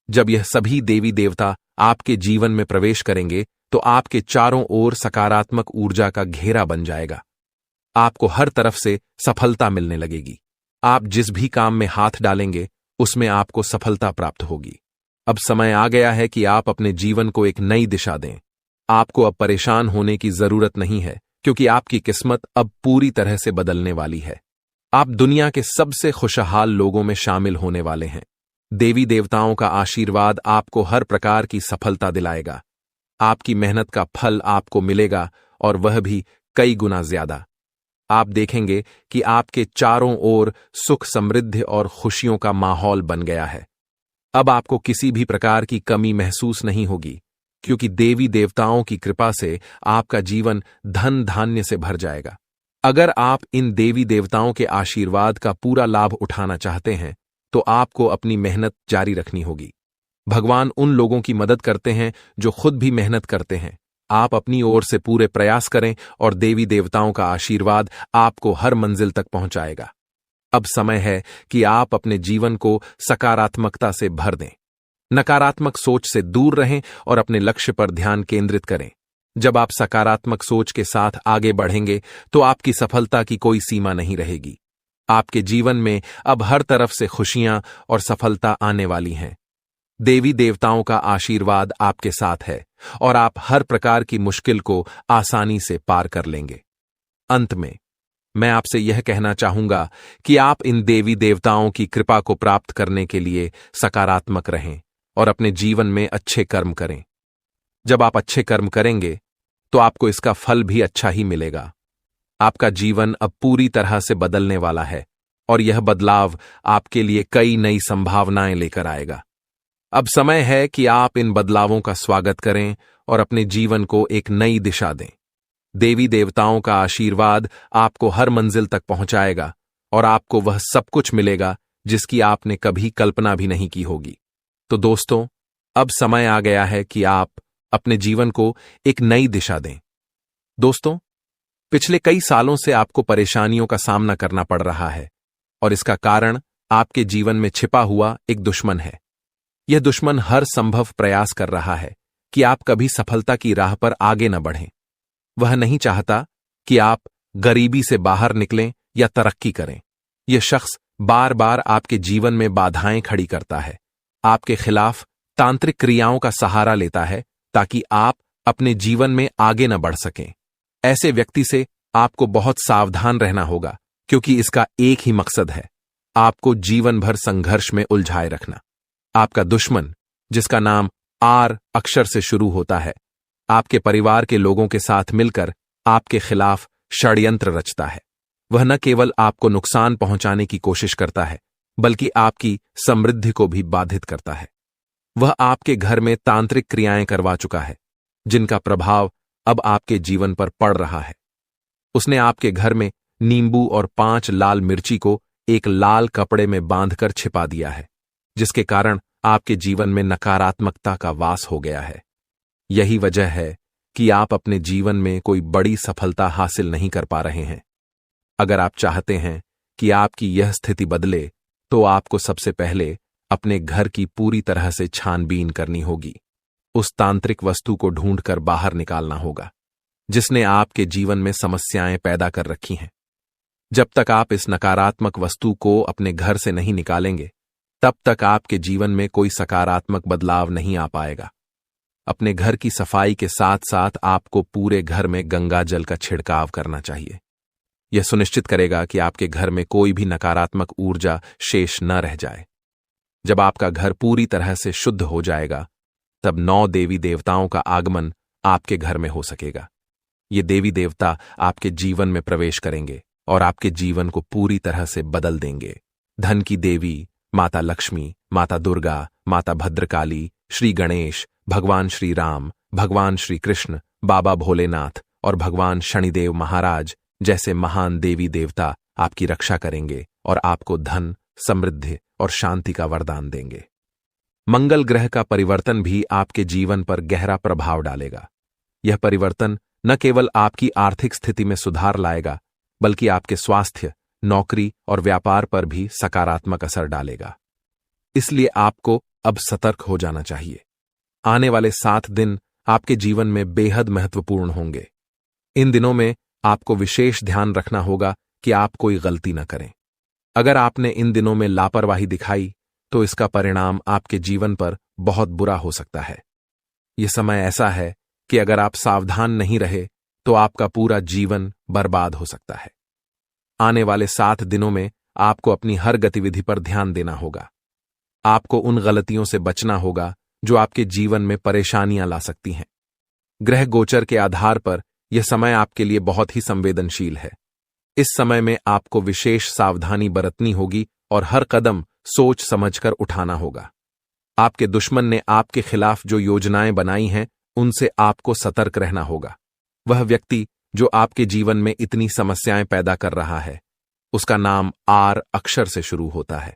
[SPEAKER 2] जब यह सभी देवी देवता आपके जीवन में प्रवेश करेंगे, तो आपके चारों ओर सकारात्मक ऊर्जा का घेरा बन जाएगा। आपको हर तरफ से सफलता मिलने लगेगी। आप जिस भी काम में हाथ डालेंगे, उसमें आपको सफलता प्राप्त होगी। अब समय आ गया है कि आप अपने जीवन को एक नई दिशा दें। आपको अब परेशान होने की जरूरत नहीं है, क्योंकि आपकी किस्मत अब पूरी तरह से बदलने वाली है। आप दुनिया के सबसे खुशहाल लोगों में शामिल होने वाले हैं। देवी देवताओं का आशीर्वाद आपको हर प्रकार की सफलता दिलाएगा। आपकी मेहनत का फल आपको मिलेगा, और वह भी कई गुना ज्यादा। आप देखेंगे कि आपके चारों ओर सुख, समृद्धि और खुशियों का माहौल बन गया है। अब आपको किसी भी प्रकार की कमी महसूस नहीं होगी, क्योंकि देवी देवताओं की कृपा से आपका जीवन धन धान्य से भर जाएगा। अगर आप इन देवी देवताओं के आशीर्वाद का पूरा लाभ उठाना चाहते हैं, तो आपको अपनी मेहनत जारी रखनी होगी। भगवान उन लोगों की मदद करते हैं जो खुद भी मेहनत करते हैं। आप अपनी ओर से पूरे प्रयास करें और देवी देवताओं का आशीर्वाद आपको हर मंजिल तक पहुंचाएगा। अब समय है कि आप अपने जीवन को सकारात्मकता से भर दें। नकारात्मक सोच से दूर रहें और अपने लक्ष्य पर ध्यान केंद्रित करें। जब आप सकारात्मक सोच के साथ आगे बढ़ेंगे, तो आपकी सफलता की कोई सीमा नहीं रहेगी। आपके जीवन में अब हर तरफ से खुशियां और सफलता आने वाली हैं। देवी देवताओं का आशीर्वाद आपके साथ है और आप हर प्रकार की मुश्किल को आसानी से पार कर लेंगे। अंत में मैं आपसे यह कहना चाहूंगा कि आप इन देवी देवताओं की कृपा को प्राप्त करने के लिए सकारात्मक रहें और अपने जीवन में अच्छे कर्म करें। जब आप अच्छे कर्म करेंगे तो आपको इसका फल भी अच्छा ही मिलेगा। आपका जीवन अब पूरी तरह से बदलने वाला है और यह बदलाव आपके लिए कई नई संभावनाएं लेकर आएगा। अब समय है कि आप इन बदलावों का स्वागत करें और अपने जीवन को एक नई दिशा दें। देवी देवताओं का आशीर्वाद आपको हर मंजिल तक पहुंचाएगा और आपको वह सब कुछ मिलेगा जिसकी आपने कभी कल्पना भी नहीं की होगी। तो दोस्तों, अब समय आ गया है कि आप अपने जीवन को एक नई दिशा दें। दोस्तों, पिछले कई सालों से आपको परेशानियों का सामना करना पड़ रहा है और इसका कारण आपके जीवन में छिपा हुआ एक दुश्मन है। यह दुश्मन हर संभव प्रयास कर रहा है कि आप कभी सफलता की राह पर आगे न बढ़ें। वह नहीं चाहता कि आप गरीबी से बाहर निकलें या तरक्की करें। यह शख्स बार बार आपके जीवन में बाधाएं खड़ी करता है, आपके खिलाफ तांत्रिक क्रियाओं का सहारा लेता है ताकि आप अपने जीवन में आगे न बढ़ सकें। ऐसे व्यक्ति से आपको बहुत सावधान रहना होगा क्योंकि इसका एक ही मकसद है, आपको जीवन भर संघर्ष में उलझाए रखना। आपका दुश्मन, जिसका नाम आर अक्षर से शुरू होता है, आपके परिवार के लोगों के साथ मिलकर आपके खिलाफ षड्यंत्र रचता है। वह न केवल आपको नुकसान पहुंचाने की कोशिश करता है बल्कि आपकी समृद्धि को भी बाधित करता है। वह आपके घर में तांत्रिक क्रियाएं करवा चुका है जिनका प्रभाव अब आपके जीवन पर पड़ रहा है। उसने आपके घर में नींबू और 5 लाल मिर्ची को एक लाल कपड़े में बांधकर छिपा दिया है, जिसके कारण आपके जीवन में नकारात्मकता का वास हो गया है। यही वजह है कि आप अपने जीवन में कोई बड़ी सफलता हासिल नहीं कर पा रहे हैं। अगर आप चाहते हैं कि आपकी यह स्थिति बदले तो आपको सबसे पहले अपने घर की पूरी तरह से छानबीन करनी होगी। उस तांत्रिक वस्तु को ढूंढकर बाहर निकालना होगा जिसने आपके जीवन में समस्याएं पैदा कर रखी हैं। जब तक आप इस नकारात्मक वस्तु को अपने घर से नहीं निकालेंगे तब तक आपके जीवन में कोई सकारात्मक बदलाव नहीं आ पाएगा। अपने घर की सफाई के साथ साथ आपको पूरे घर में गंगा जल का छिड़काव करना चाहिए। यह सुनिश्चित करेगा कि आपके घर में कोई भी नकारात्मक ऊर्जा शेष न रह जाए। जब आपका घर पूरी तरह से शुद्ध हो जाएगा तब 9 देवी देवताओं का आगमन आपके घर में हो सकेगा। ये देवी देवता आपके जीवन में प्रवेश करेंगे और आपके जीवन को पूरी तरह से बदल देंगे। धन की देवी माता लक्ष्मी, माता दुर्गा, माता भद्रकाली, श्री गणेश, भगवान श्री राम, भगवान श्री कृष्ण, बाबा भोलेनाथ और भगवान शनिदेव महाराज जैसे महान देवी देवता आपकी रक्षा करेंगे और आपको धन, समृद्धि और शांति का वरदान देंगे। मंगल ग्रह का परिवर्तन भी आपके जीवन पर गहरा प्रभाव डालेगा। यह परिवर्तन न केवल आपकी आर्थिक स्थिति में सुधार लाएगा बल्कि आपके स्वास्थ्य, नौकरी और व्यापार पर भी सकारात्मक असर डालेगा। इसलिए आपको अब सतर्क हो जाना चाहिए। आने वाले 7 दिन आपके जीवन में बेहद महत्वपूर्ण होंगे। इन दिनों में आपको विशेष ध्यान रखना होगा कि आप कोई गलती न करें। अगर आपने इन दिनों में लापरवाही दिखाई तो इसका परिणाम आपके जीवन पर बहुत बुरा हो सकता है। यह समय ऐसा है कि अगर आप सावधान नहीं रहे तो आपका पूरा जीवन बर्बाद हो सकता है। आने वाले 7 दिनों में आपको अपनी हर गतिविधि पर ध्यान देना होगा। आपको उन गलतियों से बचना होगा जो आपके जीवन में परेशानियां ला सकती हैं। ग्रह गोचर के आधार पर यह समय आपके लिए बहुत ही संवेदनशील है। इस समय में आपको विशेष सावधानी बरतनी होगी और हर कदम सोच समझकर उठाना होगा। आपके दुश्मन ने आपके खिलाफ जो योजनाएं बनाई हैं उनसे आपको सतर्क रहना होगा। वह व्यक्ति जो आपके जीवन में इतनी समस्याएं पैदा कर रहा है उसका नाम आर अक्षर से शुरू होता है।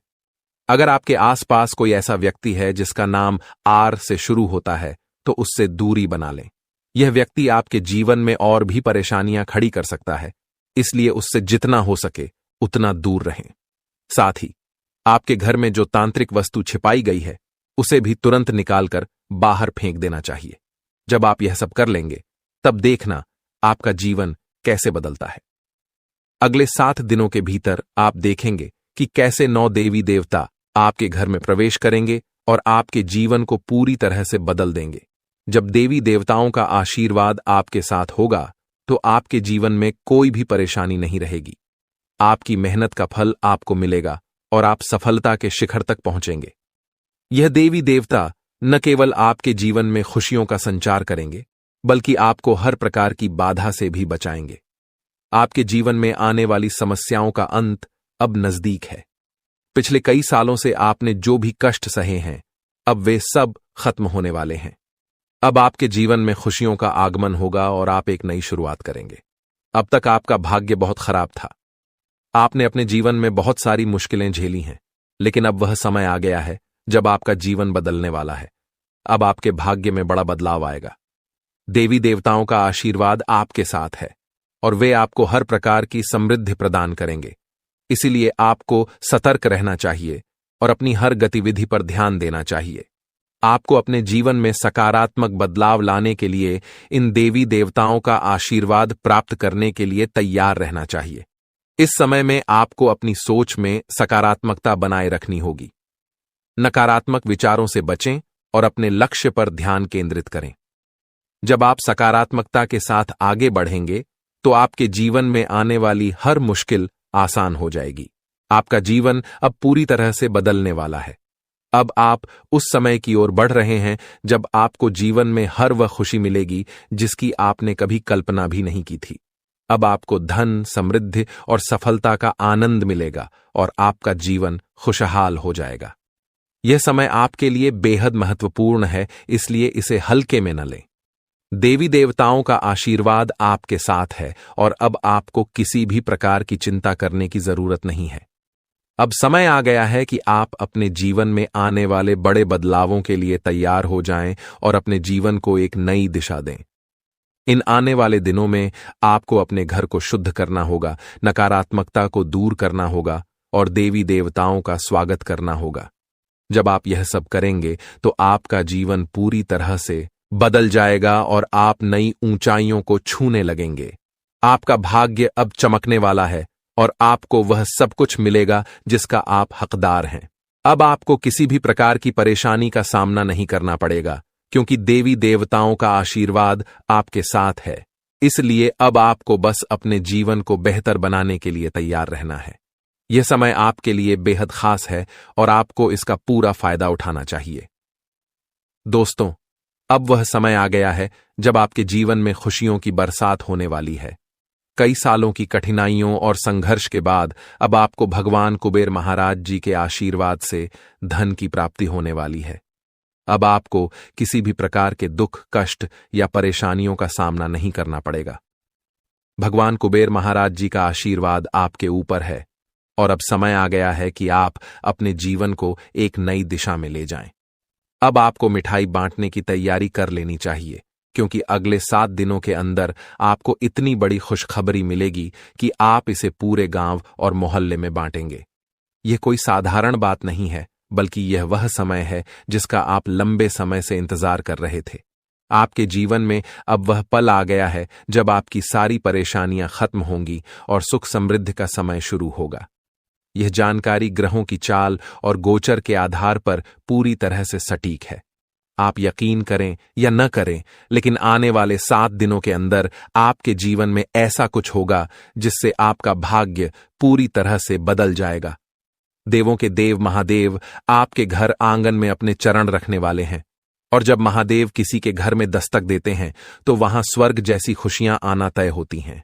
[SPEAKER 2] अगर आपके आसपास कोई ऐसा व्यक्ति है जिसका नाम आर से शुरू होता है तो उससे दूरी बना लें। यह व्यक्ति आपके जीवन में और भी परेशानियां खड़ी कर सकता है, इसलिए उससे जितना हो सके उतना दूर रहें। साथ ही आपके घर में जो तांत्रिक वस्तु छिपाई गई है उसे भी तुरंत निकालकर बाहर फेंक देना चाहिए। जब आप यह सब कर लेंगे तब देखना आपका जीवन कैसे बदलता है। अगले 7 दिनों के भीतर आप देखेंगे कि कैसे 9 देवी देवता आपके घर में प्रवेश करेंगे और आपके जीवन को पूरी तरह से बदल देंगे। जब देवी देवताओं का आशीर्वाद आपके साथ होगा तो आपके जीवन में कोई भी परेशानी नहीं रहेगी। आपकी मेहनत का फल आपको मिलेगा और आप सफलता के शिखर तक पहुंचेंगे। यह देवी देवता न केवल आपके जीवन में खुशियों का संचार करेंगे, बल्कि आपको हर प्रकार की बाधा से भी बचाएंगे। आपके जीवन में आने वाली समस्याओं का अंत अब नजदीक है। पिछले कई सालों से आपने जो भी कष्ट सहे हैं, अब वे सब खत्म होने वाले हैं। अब आपके जीवन में खुशियों का आगमन होगा और आप एक नई शुरुआत करेंगे। अब तक आपका भाग्य बहुत खराब था। आपने अपने जीवन में बहुत सारी मुश्किलें झेली हैं, लेकिन अब वह समय आ गया है जब आपका जीवन बदलने वाला है। अब आपके भाग्य में बड़ा बदलाव आएगा। देवी देवताओं का आशीर्वाद आपके साथ है और वे आपको हर प्रकार की समृद्धि प्रदान करेंगे। इसीलिए आपको सतर्क रहना चाहिए और अपनी हर गतिविधि पर ध्यान देना चाहिए। आपको अपने जीवन में सकारात्मक बदलाव लाने के लिए इन देवी देवताओं का आशीर्वाद प्राप्त करने के लिए तैयार रहना चाहिए। इस समय में आपको अपनी सोच में सकारात्मकता बनाए रखनी होगी। नकारात्मक विचारों से बचें और अपने लक्ष्य पर ध्यान केंद्रित करें। जब आप सकारात्मकता के साथ आगे बढ़ेंगे तो आपके जीवन में आने वाली हर मुश्किल आसान हो जाएगी। आपका जीवन अब पूरी तरह से बदलने वाला है। अब आप उस समय की ओर बढ़ रहे हैं जब आपको जीवन में हर वह खुशी मिलेगी जिसकी आपने कभी कल्पना भी नहीं की थी। अब आपको धन, समृद्धि और सफलता का आनंद मिलेगा और आपका जीवन खुशहाल हो जाएगा। यह समय आपके लिए बेहद महत्वपूर्ण है, इसलिए इसे हल्के में न लें। देवी देवताओं का आशीर्वाद आपके साथ है और अब आपको किसी भी प्रकार की चिंता करने की जरूरत नहीं है। अब समय आ गया है कि आप अपने जीवन में आने वाले बड़े बदलावों के लिए तैयार हो जाएं और अपने जीवन को एक नई दिशा दें। इन आने वाले दिनों में आपको अपने घर को शुद्ध करना होगा, नकारात्मकता को दूर करना होगा और देवी देवताओं का स्वागत करना होगा। जब आप यह सब करेंगे तो आपका जीवन पूरी तरह से बदल जाएगा और आप नई ऊंचाइयों को छूने लगेंगे। आपका भाग्य अब चमकने वाला है और आपको वह सब कुछ मिलेगा जिसका आप हकदार हैं। अब आपको किसी भी प्रकार की परेशानी का सामना नहीं करना पड़ेगा, क्योंकि देवी देवताओं का आशीर्वाद आपके साथ है। इसलिए अब आपको बस अपने जीवन को बेहतर बनाने के लिए तैयार रहना है। यह समय आपके लिए बेहद खास है और आपको इसका पूरा फायदा उठाना चाहिए। दोस्तों, अब वह समय आ गया है जब आपके जीवन में खुशियों की बरसात होने वाली है। कई सालों की कठिनाइयों और संघर्ष के बाद अब आपको भगवान कुबेर महाराज जी के आशीर्वाद से धन की प्राप्ति होने वाली है। अब आपको किसी भी प्रकार के दुख, कष्ट या परेशानियों का सामना नहीं करना पड़ेगा। भगवान कुबेर महाराज जी का आशीर्वाद आपके ऊपर है और अब समय आ गया है कि आप अपने जीवन को एक नई दिशा में ले जाएं। अब आपको मिठाई बांटने की तैयारी कर लेनी चाहिए, क्योंकि अगले 7 दिनों के अंदर आपको इतनी बड़ी खुशखबरी मिलेगी कि आप इसे पूरे गांव और मोहल्ले में बांटेंगे। यह कोई साधारण बात नहीं है, बल्कि यह वह समय है जिसका आप लंबे समय से इंतजार कर रहे थे। आपके जीवन में अब वह पल आ गया है जब आपकी सारी परेशानियां खत्म होंगी और सुख समृद्धि का समय शुरू होगा। यह जानकारी ग्रहों की चाल और गोचर के आधार पर पूरी तरह से सटीक है। आप यकीन करें या न करें, लेकिन आने वाले 7 दिनों के अंदर आपके जीवन में ऐसा कुछ होगा जिससे आपका भाग्य पूरी तरह से बदल जाएगा। देवों के देव महादेव आपके घर आंगन में अपने चरण रखने वाले हैं, और जब महादेव किसी के घर में दस्तक देते हैं तो वहां स्वर्ग जैसी खुशियां आना तय होती हैं।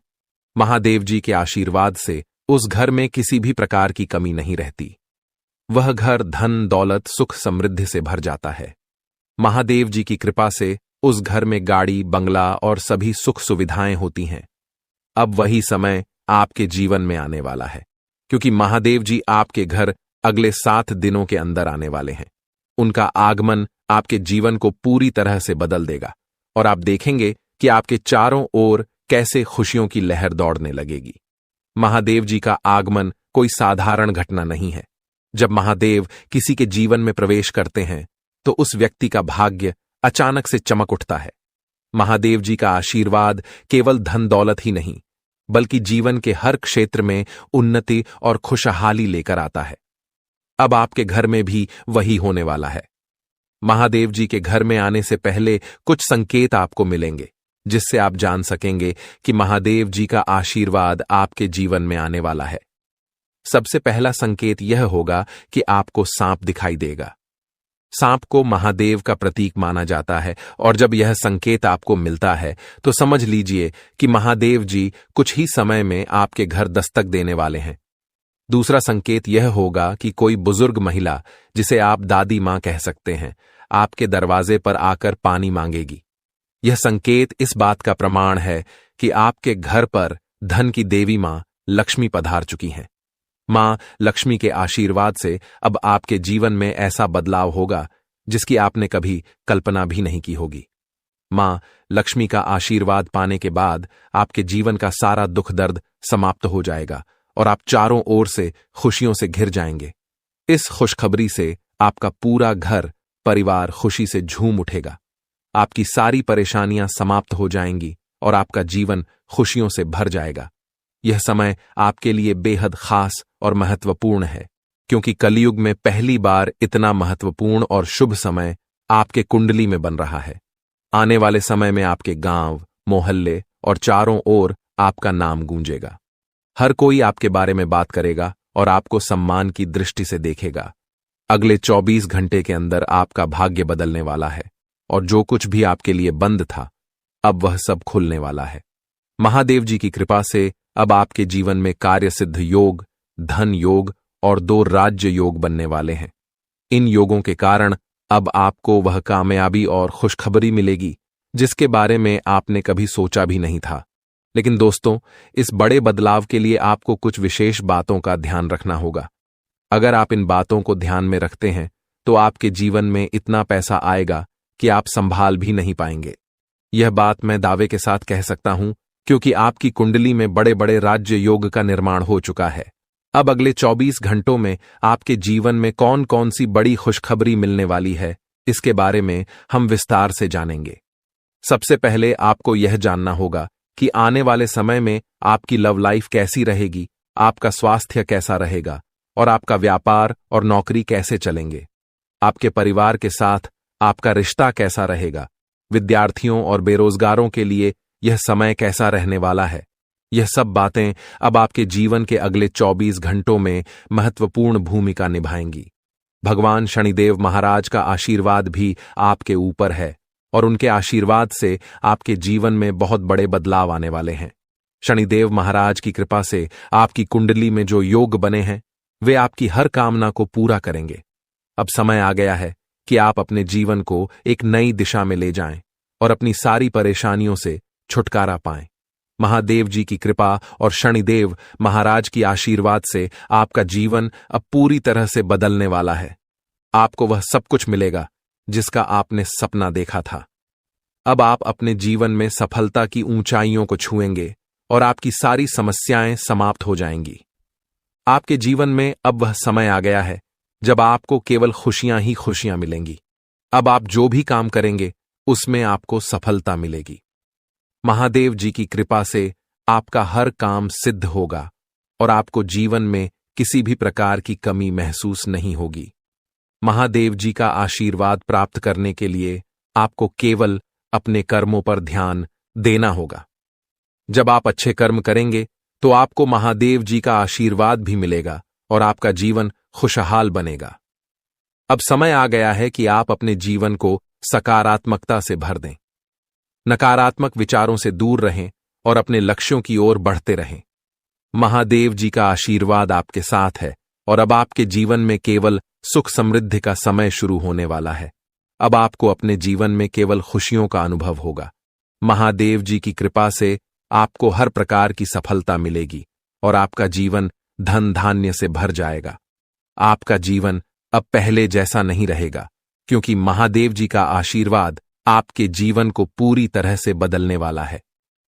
[SPEAKER 2] महादेव जी के आशीर्वाद से उस घर में किसी भी प्रकार की कमी नहीं रहती। वह घर धन, दौलत, सुख, समृद्धि से भर जाता है। महादेव जी की कृपा से उस घर में गाड़ी, बंगला और सभी सुख सुविधाएं होती हैं। अब वही समय आपके जीवन में आने वाला है, क्योंकि महादेव जी आपके घर अगले 7 दिनों के अंदर आने वाले हैं। उनका आगमन आपके जीवन को पूरी तरह से बदल देगा और आप देखेंगे कि आपके चारों ओर कैसे खुशियों की लहर दौड़ने लगेगी। महादेव जी का आगमन कोई साधारण घटना नहीं है। जब महादेव किसी के जीवन में प्रवेश करते हैं तो उस व्यक्ति का भाग्य अचानक से चमक उठता है। महादेव जी का आशीर्वाद केवल धन दौलत ही नहीं, बल्कि जीवन के हर क्षेत्र में उन्नति और खुशहाली लेकर आता है। अब आपके घर में भी वही होने वाला है। महादेव जी के घर में आने से पहले कुछ संकेत आपको मिलेंगे, जिससे आप जान सकेंगे कि महादेव जी का आशीर्वाद आपके जीवन में आने वाला है। सबसे पहला संकेत यह होगा कि आपको सांप दिखाई देगा। सांप को महादेव का प्रतीक माना जाता है, और जब यह संकेत आपको मिलता है तो समझ लीजिए कि महादेव जी कुछ ही समय में आपके घर दस्तक देने वाले हैं। दूसरा संकेत यह होगा कि कोई बुजुर्ग महिला, जिसे आप दादी मां कह सकते हैं, आपके दरवाजे पर आकर पानी मांगेगी। यह संकेत इस बात का प्रमाण है कि आपके घर पर धन की देवी मां लक्ष्मी पधार चुकी हैं। मां लक्ष्मी के आशीर्वाद से अब आपके जीवन में ऐसा बदलाव होगा जिसकी आपने कभी कल्पना भी नहीं की होगी। मां लक्ष्मी का आशीर्वाद पाने के बाद आपके जीवन का सारा दुख दर्द समाप्त हो जाएगा और आप चारों ओर से खुशियों से घिर जाएंगे। इस खुशखबरी से आपका पूरा घर परिवार खुशी से झूम उठेगा। आपकी सारी परेशानियां समाप्त हो जाएंगी और आपका जीवन खुशियों से भर जाएगा। यह समय आपके लिए बेहद खास और महत्वपूर्ण है, क्योंकि कलयुग में पहली बार इतना महत्वपूर्ण और शुभ समय आपके कुंडली में बन रहा है। आने वाले समय में आपके गांव, मोहल्ले और चारों ओर आपका नाम गूंजेगा। हर कोई आपके बारे में बात करेगा और आपको सम्मान की दृष्टि से देखेगा। अगले 24 घंटे के अंदर आपका भाग्य बदलने वाला है, और जो कुछ भी आपके लिए बंद था, अब वह सब खुलने वाला है। महादेव जी की कृपा से अब आपके जीवन में कार्य सिद्ध योग, धन योग और 2 राज्य योग बनने वाले हैं। इन योगों के कारण अब आपको वह कामयाबी और खुशखबरी मिलेगी जिसके बारे में आपने कभी सोचा भी नहीं था। लेकिन दोस्तों, इस बड़े बदलाव के लिए आपको कुछ विशेष बातों का ध्यान रखना होगा। अगर आप इन बातों को ध्यान में रखते हैं तो आपके जीवन में इतना पैसा आएगा कि आप संभाल भी नहीं पाएंगे। यह बात मैं दावे के साथ कह सकता हूं, क्योंकि आपकी कुंडली में बड़े बड़े राज्य योग का निर्माण हो चुका है। अब अगले 24 घंटों में आपके जीवन में कौन कौन सी बड़ी खुशखबरी मिलने वाली है, इसके बारे में हम विस्तार से जानेंगे। सबसे पहले आपको यह जानना होगा कि आने वाले समय में आपकी लव लाइफ कैसी रहेगी, आपका स्वास्थ्य कैसा रहेगा और आपका व्यापार और नौकरी कैसे चलेंगे। आपके परिवार के साथ आपका रिश्ता कैसा रहेगा। विद्यार्थियों और बेरोजगारों के लिए यह समय कैसा रहने वाला है। यह सब बातें अब आपके जीवन के अगले 24 घंटों में महत्वपूर्ण भूमिका निभाएंगी। भगवान शनिदेव महाराज का आशीर्वाद भी आपके ऊपर है, और उनके आशीर्वाद से आपके जीवन में बहुत बड़े बदलाव आने वाले हैं। शनिदेव महाराज की कृपा से आपकी कुंडली में जो योग बने हैं, वे आपकी हर कामना को पूरा करेंगे। अब समय आ गया है कि आप अपने जीवन को एक नई दिशा में ले जाएं और अपनी सारी परेशानियों से छुटकारा पाएं। महादेव जी की कृपा और शनिदेव महाराज की आशीर्वाद से आपका जीवन अब पूरी तरह से बदलने वाला है। आपको वह सब कुछ मिलेगा जिसका आपने सपना देखा था। अब आप अपने जीवन में सफलता की ऊंचाइयों को छुएंगे और आपकी सारी समस्याएं समाप्त हो जाएंगी। आपके जीवन में अब वह समय आ गया है जब आपको केवल खुशियां ही खुशियां मिलेंगी। अब आप जो भी काम करेंगे उसमें आपको सफलता मिलेगी। महादेव जी की कृपा से आपका हर काम सिद्ध होगा और आपको जीवन में किसी भी प्रकार की कमी महसूस नहीं होगी। महादेव जी का आशीर्वाद प्राप्त करने के लिए आपको केवल अपने कर्मों पर ध्यान देना होगा। जब आप अच्छे कर्म करेंगे तो आपको महादेव जी का आशीर्वाद भी मिलेगा और आपका जीवन खुशहाल बनेगा। अब समय आ गया है कि आप अपने जीवन को सकारात्मकता से भर दें। नकारात्मक विचारों से दूर रहें और अपने लक्ष्यों की ओर बढ़ते रहें। महादेव जी का आशीर्वाद आपके साथ है और अब आपके जीवन में केवल सुख समृद्धि का समय शुरू होने वाला है। अब आपको अपने जीवन में केवल खुशियों का अनुभव होगा। महादेव जी की कृपा से आपको हर प्रकार की सफलता मिलेगी और आपका जीवन धन धान्य से भर जाएगा। आपका जीवन अब पहले जैसा नहीं रहेगा, क्योंकि महादेव जी का आशीर्वाद आपके जीवन को पूरी तरह से बदलने वाला है।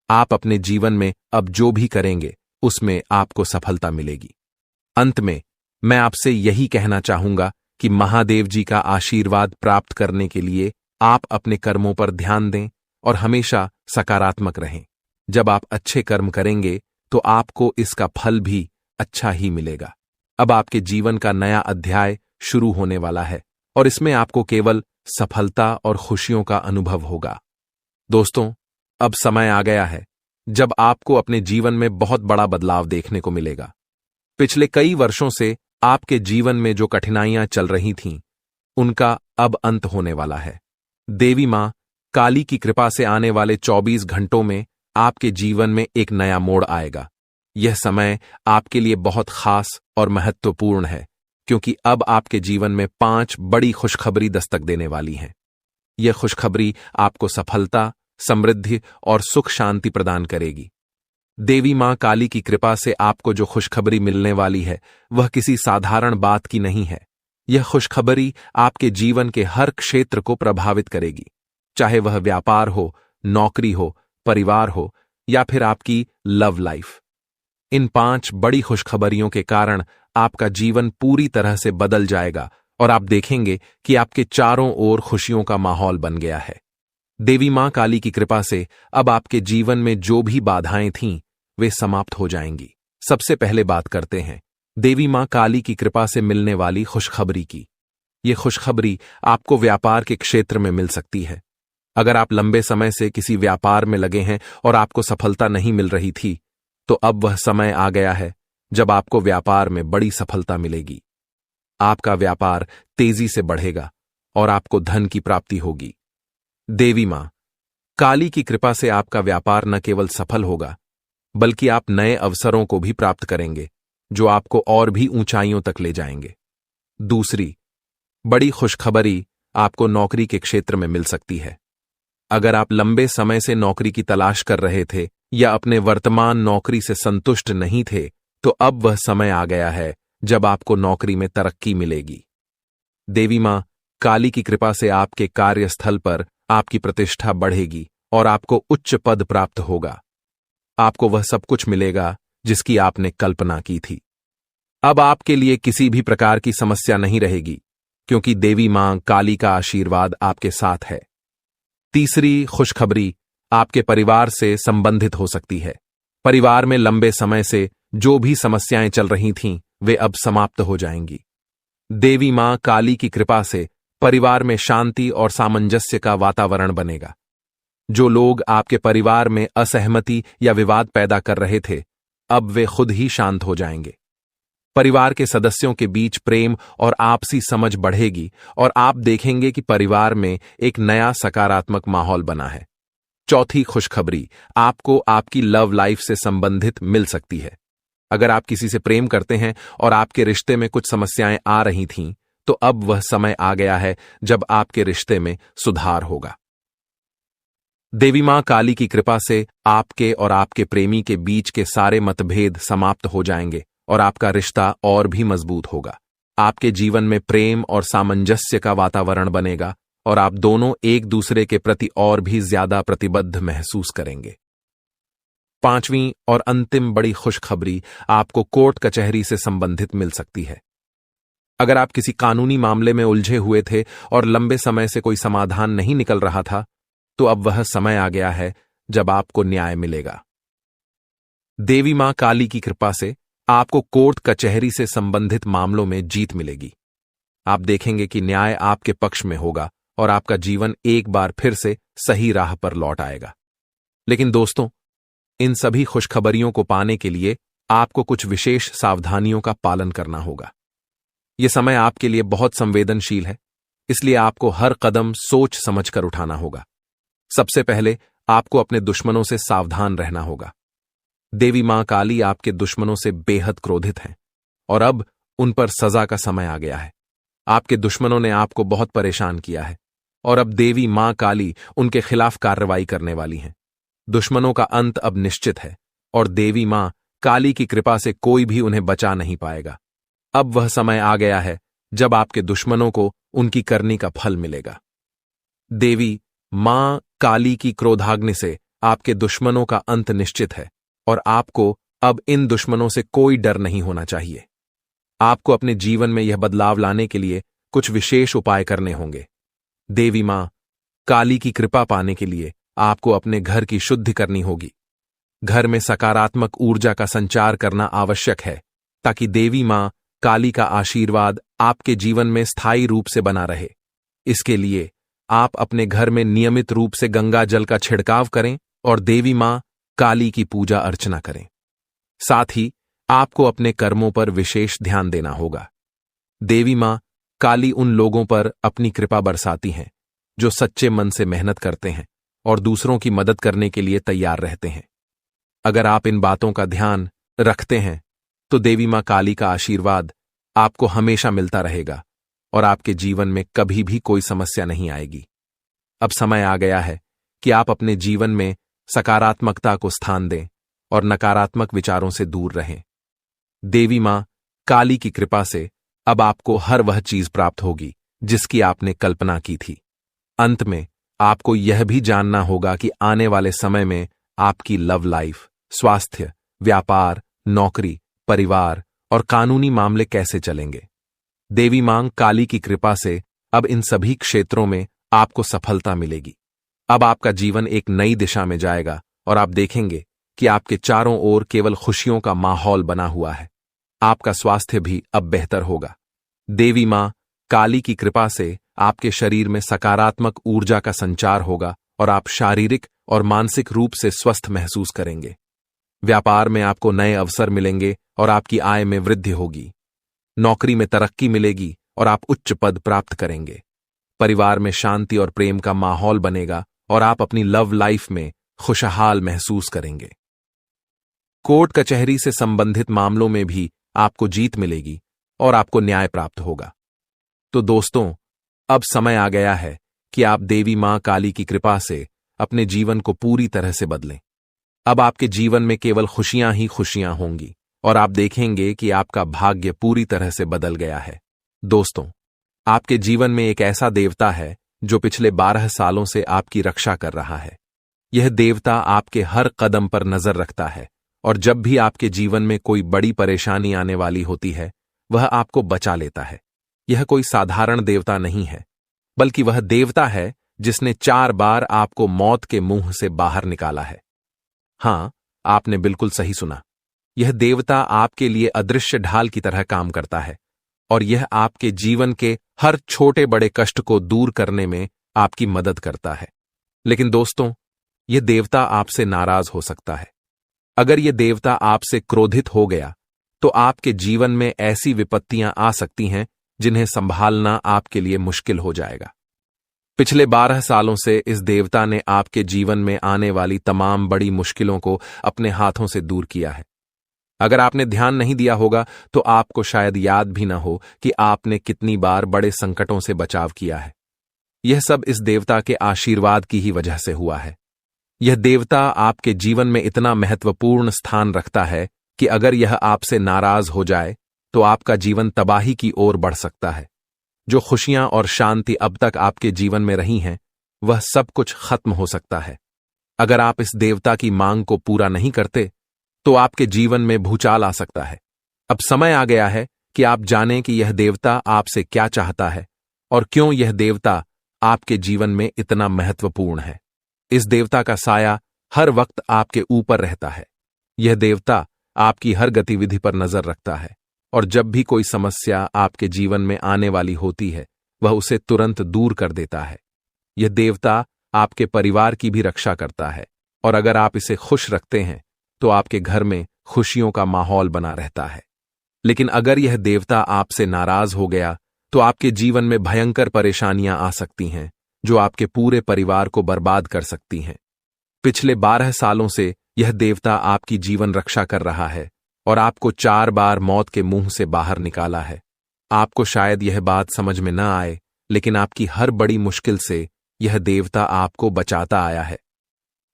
[SPEAKER 2] आप अपने जीवन में अब जो भी करेंगे उसमें आपको सफलता मिलेगी। अंत में मैं आपसे यही कहना चाहूंगा कि महादेव जी का आशीर्वाद प्राप्त करने के लिए आप अपने कर्मों पर ध्यान दें और हमेशा सकारात्मक रहें। जब आप अच्छे कर्म करेंगे तो आपको इसका फल भी अच्छा ही मिलेगा। अब आपके जीवन का नया अध्याय शुरू होने वाला है और इसमें आपको केवल सफलता और खुशियों का अनुभव होगा। दोस्तों, अब समय आ गया है जब आपको अपने जीवन में बहुत बड़ा बदलाव देखने को मिलेगा। पिछले कई वर्षों से आपके जीवन में जो कठिनाइयां चल रही थीं, उनका अब अंत होने वाला है। देवी मां काली की कृपा से आने वाले 24 घंटों में आपके जीवन में एक नया मोड़ आएगा। यह समय आपके लिए बहुत खास और महत्वपूर्ण है, क्योंकि अब आपके जीवन में 5 बड़ी खुशखबरी दस्तक देने वाली हैं। यह खुशखबरी आपको सफलता, समृद्धि और सुख शांति प्रदान करेगी। देवी मां काली की कृपा से आपको जो खुशखबरी मिलने वाली है, वह किसी साधारण बात की नहीं है। यह खुशखबरी आपके जीवन के हर क्षेत्र को प्रभावित करेगी, चाहे वह व्यापार हो, नौकरी हो, परिवार हो या फिर आपकी लव लाइफ। इन 5 बड़ी खुशखबरियों के कारण आपका जीवन पूरी तरह से बदल जाएगा और आप देखेंगे कि आपके चारों ओर खुशियों का माहौल बन गया है। देवी मां काली की कृपा से अब आपके जीवन में जो भी बाधाएं थीं, वे समाप्त हो जाएंगी। सबसे पहले बात करते हैं देवी मां काली की कृपा से मिलने वाली खुशखबरी की। यह खुशखबरी आपको व्यापार के क्षेत्र में मिल सकती है। अगर आप लंबे समय से किसी व्यापार में लगे हैं और आपको सफलता नहीं मिल रही थी, तो अब वह समय आ गया है जब आपको व्यापार में बड़ी सफलता मिलेगी। आपका व्यापार तेजी से बढ़ेगा और आपको धन की प्राप्ति होगी। देवी मां काली की कृपा से आपका व्यापार न केवल सफल होगा, बल्कि आप नए अवसरों को भी प्राप्त करेंगे, जो आपको और भी ऊंचाइयों तक ले जाएंगे। दूसरी बड़ी खुशखबरी आपको नौकरी के क्षेत्र में मिल सकती है। अगर आप लंबे समय से नौकरी की तलाश कर रहे थे या अपने वर्तमान नौकरी से संतुष्ट नहीं थे, तो अब वह समय आ गया है जब आपको नौकरी में तरक्की मिलेगी। देवी मां काली की कृपा से आपके कार्यस्थल पर आपकी प्रतिष्ठा बढ़ेगी और आपको उच्च पद प्राप्त होगा। आपको वह सब कुछ मिलेगा जिसकी आपने कल्पना की थी। अब आपके लिए किसी भी प्रकार की समस्या नहीं रहेगी, क्योंकि देवी मां काली का आशीर्वाद आपके साथ है। तीसरी खुशखबरी आपके परिवार से संबंधित हो सकती है। परिवार में लंबे समय से जो भी समस्याएं चल रही थीं, वे अब समाप्त हो जाएंगी। देवी मां काली की कृपा से परिवार में शांति और सामंजस्य का वातावरण बनेगा। जो लोग आपके परिवार में असहमति या विवाद पैदा कर रहे थे, अब वे खुद ही शांत हो जाएंगे। परिवार के सदस्यों के बीच प्रेम और आपसी समझ बढ़ेगी और आप देखेंगे कि परिवार में एक नया सकारात्मक माहौल बना है। चौथी खुशखबरी आपको आपकी लव लाइफ से संबंधित मिल सकती है। अगर आप किसी से प्रेम करते हैं और आपके रिश्ते में कुछ समस्याएं आ रही थीं, तो अब वह समय आ गया है जब आपके रिश्ते में सुधार होगा। देवी मां काली की कृपा से आपके और आपके प्रेमी के बीच के सारे मतभेद समाप्त हो जाएंगे और आपका रिश्ता और भी मजबूत होगा। आपके जीवन में प्रेम और सामंजस्य का वातावरण बनेगा और आप दोनों एक दूसरे के प्रति और भी ज्यादा प्रतिबद्ध महसूस करेंगे। पांचवीं और अंतिम बड़ी खुशखबरी आपको कोर्ट कचहरी से संबंधित मिल सकती है। अगर आप किसी कानूनी मामले में उलझे हुए थे और लंबे समय से कोई समाधान नहीं निकल रहा था, तो अब वह समय आ गया है जब आपको न्याय मिलेगा। देवी मां काली की कृपा से आपको कोर्ट कचहरी से संबंधित मामलों में जीत मिलेगी। आप देखेंगे कि न्याय आपके पक्ष में होगा और आपका जीवन एक बार फिर से सही राह पर लौट आएगा। लेकिन दोस्तों, इन सभी खुशखबरियों को पाने के लिए आपको कुछ विशेष सावधानियों का पालन करना होगा। यह समय आपके लिए बहुत संवेदनशील है, इसलिए आपको हर कदम सोच समझकर उठाना होगा। सबसे पहले आपको अपने दुश्मनों से सावधान रहना होगा। देवी मां काली आपके दुश्मनों से बेहद क्रोधित हैं और अब उन पर सजा का समय आ गया है। आपके दुश्मनों ने आपको बहुत परेशान किया है और अब देवी मां काली उनके खिलाफ कार्रवाई करने वाली हैं। दुश्मनों का अंत अब निश्चित है और देवी मां काली की कृपा से कोई भी उन्हें बचा नहीं पाएगा। अब वह समय आ गया है जब आपके दुश्मनों को उनकी करनी का फल मिलेगा। देवी मां काली की क्रोधाग्नि से आपके दुश्मनों का अंत निश्चित है और आपको अब इन दुश्मनों से कोई डर नहीं होना चाहिए। आपको अपने जीवन में यह बदलाव लाने के लिए कुछ विशेष उपाय करने होंगे। देवी मां काली की कृपा पाने के लिए आपको अपने घर की शुद्धि करनी होगी। घर में सकारात्मक ऊर्जा का संचार करना आवश्यक है, ताकि देवी मां काली का आशीर्वाद आपके जीवन में स्थायी रूप से बना रहे। इसके लिए आप अपने घर में नियमित रूप से गंगा जल का छिड़काव करें और देवी मां काली की पूजा अर्चना करें। साथ ही आपको अपने कर्मों पर विशेष ध्यान देना होगा। देवी मां काली उन लोगों पर अपनी कृपा बरसाती हैं जो सच्चे मन से मेहनत करते हैं और दूसरों की मदद करने के लिए तैयार रहते हैं। अगर आप इन बातों का ध्यान रखते हैं तो देवी मां काली का आशीर्वाद आपको हमेशा मिलता रहेगा और आपके जीवन में कभी भी कोई समस्या नहीं आएगी। अब समय आ गया है कि आप अपने जीवन में सकारात्मकता को स्थान दें और नकारात्मक विचारों से दूर रहें। देवी मां काली की कृपा से अब आपको हर वह चीज प्राप्त होगी जिसकी आपने कल्पना की थी। अंत में आपको यह भी जानना होगा कि आने वाले समय में आपकी लव लाइफ, स्वास्थ्य, व्यापार, नौकरी, परिवार और कानूनी मामले कैसे चलेंगे। देवी मां काली की कृपा से अब इन सभी क्षेत्रों में आपको सफलता मिलेगी। अब आपका जीवन एक नई दिशा में जाएगा और आप देखेंगे कि आपके चारों ओर केवल खुशियों का माहौल बना हुआ है। आपका स्वास्थ्य भी अब बेहतर होगा। देवी मां काली की कृपा से आपके शरीर में सकारात्मक ऊर्जा का संचार होगा और आप शारीरिक और मानसिक रूप से स्वस्थ महसूस करेंगे। व्यापार में आपको नए अवसर मिलेंगे और आपकी आय में वृद्धि होगी। नौकरी में तरक्की मिलेगी और आप उच्च पद प्राप्त करेंगे। परिवार में शांति और प्रेम का माहौल बनेगा और आप अपनी लव लाइफ में खुशहाल महसूस करेंगे। कोर्ट कचहरी से संबंधित मामलों में भी आपको जीत मिलेगी और आपको न्याय प्राप्त होगा। तो दोस्तों, अब समय आ गया है कि आप देवी मां काली की कृपा से अपने जीवन को पूरी तरह से बदलें। अब आपके जीवन में केवल खुशियां ही खुशियां होंगी और आप देखेंगे कि आपका भाग्य पूरी तरह से बदल गया है। दोस्तों, आपके जीवन में एक ऐसा देवता है जो पिछले 12 सालों से आपकी रक्षा कर रहा है। यह देवता आपके हर कदम पर नजर रखता है और जब भी आपके जीवन में कोई बड़ी परेशानी आने वाली होती है, वह आपको बचा लेता है। यह कोई साधारण देवता नहीं है, बल्कि वह देवता है जिसने 4 बार आपको मौत के मुंह से बाहर निकाला है। हां, आपने बिल्कुल सही सुना। यह देवता आपके लिए अदृश्य ढाल की तरह काम करता है और यह आपके जीवन के हर छोटे बड़े कष्ट को दूर करने में आपकी मदद करता है। लेकिन दोस्तों, यह देवता आपसे नाराज हो सकता है। अगर यह देवता आपसे क्रोधित हो गया तो आपके जीवन में ऐसी विपत्तियां आ सकती हैं जिन्हें संभालना आपके लिए मुश्किल हो जाएगा। पिछले 12 सालों से इस देवता ने आपके जीवन में आने वाली तमाम बड़ी मुश्किलों को अपने हाथों से दूर किया है। अगर आपने ध्यान नहीं दिया होगा तो आपको शायद याद भी न हो कि आपने कितनी बार बड़े संकटों से बचाव किया है। यह सब इस देवता के आशीर्वाद की ही वजह से हुआ है। यह देवता आपके जीवन में इतना महत्वपूर्ण स्थान रखता है कि अगर यह आपसे नाराज हो जाए तो आपका जीवन तबाही की ओर बढ़ सकता है। जो खुशियां और शांति अब तक आपके जीवन में रही हैं, वह सब कुछ खत्म हो सकता है। अगर आप इस देवता की मांग को पूरा नहीं करते तो आपके जीवन में भूचाल आ सकता है। अब समय आ गया है कि आप जानें कि यह देवता आपसे क्या चाहता है और क्यों यह देवता आपके जीवन में इतना महत्वपूर्ण है। इस देवता का साया हर वक्त आपके ऊपर रहता है। यह देवता आपकी हर गतिविधि पर नजर रखता है और जब भी कोई समस्या आपके जीवन में आने वाली होती है, वह उसे तुरंत दूर कर देता है। यह देवता आपके परिवार की भी रक्षा करता है और अगर आप इसे खुश रखते हैं तो आपके घर में खुशियों का माहौल बना रहता है। लेकिन अगर यह देवता आपसे नाराज हो गया तो आपके जीवन में भयंकर परेशानियां आ सकती हैं जो आपके पूरे परिवार को बर्बाद कर सकती हैं। पिछले 12 सालों से यह देवता आपकी जीवन रक्षा कर रहा है और आपको 4 बार मौत के मुंह से बाहर निकाला है। आपको शायद यह बात समझ में न आए, लेकिन आपकी हर बड़ी मुश्किल से यह देवता आपको बचाता आया है।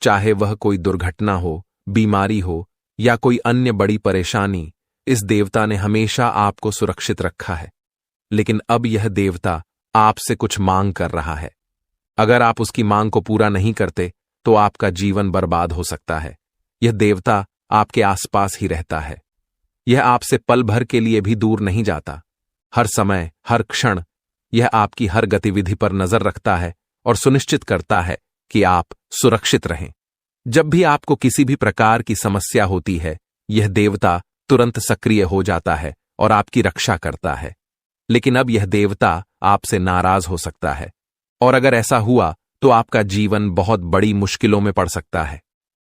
[SPEAKER 2] चाहे वह कोई दुर्घटना हो, बीमारी हो या कोई अन्य बड़ी परेशानी, इस देवता ने हमेशा आपको सुरक्षित रखा है। लेकिन अब यह देवता आपसे कुछ मांग कर रहा है। अगर आप उसकी मांग को पूरा नहीं करते तो आपका जीवन बर्बाद हो सकता है। यह देवता आपके आसपास ही रहता है। यह आपसे पल भर के लिए भी दूर नहीं जाता। हर समय, हर क्षण यह आपकी हर गतिविधि पर नजर रखता है और सुनिश्चित करता है कि आप सुरक्षित रहें। जब भी आपको किसी भी प्रकार की समस्या होती है, यह देवता तुरंत सक्रिय हो जाता है और आपकी रक्षा करता है। लेकिन अब यह देवता आपसे नाराज हो सकता है और अगर ऐसा हुआ तो आपका जीवन बहुत बड़ी मुश्किलों में पड़ सकता है।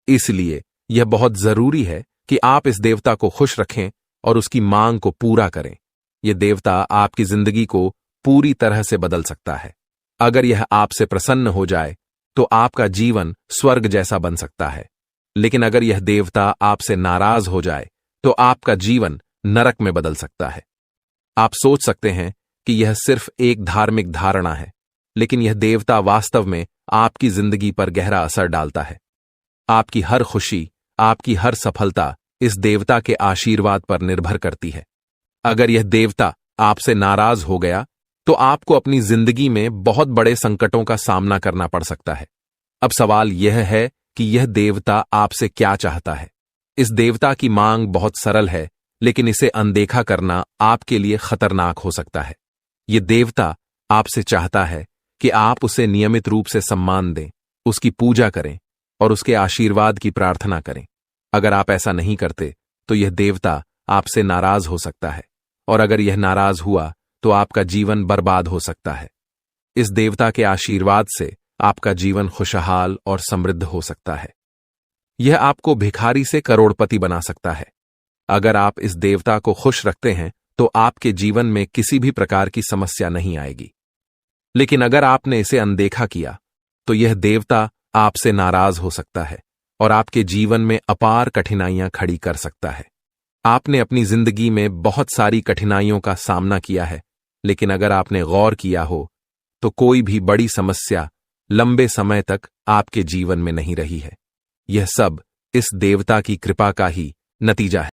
[SPEAKER 2] इसलिए यह बहुत जरूरी है कि आप इस देवता को खुश रखें और उसकी मांग को पूरा करें। यह देवता आपकी जिंदगी को पूरी तरह से बदल सकता है। अगर यह आपसे प्रसन्न हो जाए तो आपका जीवन स्वर्ग जैसा बन सकता है, लेकिन अगर यह देवता आपसे नाराज हो जाए तो आपका जीवन नरक में बदल सकता है। आप सोच सकते हैं कि यह सिर्फ एक धार्मिक धारणा है, लेकिन यह देवता वास्तव में आपकी जिंदगी पर गहरा असर डालता है। आपकी हर खुशी, आपकी हर सफलता इस देवता के आशीर्वाद पर निर्भर करती है। अगर यह देवता आपसे नाराज हो गया तो आपको अपनी जिंदगी में बहुत बड़े संकटों का सामना करना पड़ सकता है। अब सवाल यह है कि यह देवता आपसे क्या चाहता है। इस देवता की मांग बहुत सरल है, लेकिन इसे अनदेखा करना आपके लिए खतरनाक हो सकता है। यह देवता आपसे चाहता है कि आप उसे नियमित रूप से सम्मान दें, उसकी पूजा करें और उसके आशीर्वाद की प्रार्थना करें। अगर आप ऐसा नहीं करते तो यह देवता आपसे नाराज हो सकता है, और अगर यह नाराज हुआ तो आपका जीवन बर्बाद हो सकता है। इस देवता के आशीर्वाद से आपका जीवन खुशहाल और समृद्ध हो सकता है। यह आपको भिखारी से करोड़पति बना सकता है। अगर आप इस देवता को खुश रखते हैं तो आपके जीवन में किसी भी प्रकार की समस्या नहीं आएगी। लेकिन अगर आपने इसे अनदेखा किया तो यह देवता आपसे नाराज हो सकता है और आपके जीवन में अपार कठिनाइयां खड़ी कर सकता है। आपने अपनी जिंदगी में बहुत सारी कठिनाइयों का सामना किया है, लेकिन अगर आपने गौर किया हो तो कोई भी बड़ी समस्या लंबे समय तक आपके जीवन में नहीं रही है। यह सब इस देवता की कृपा का ही नतीजा है।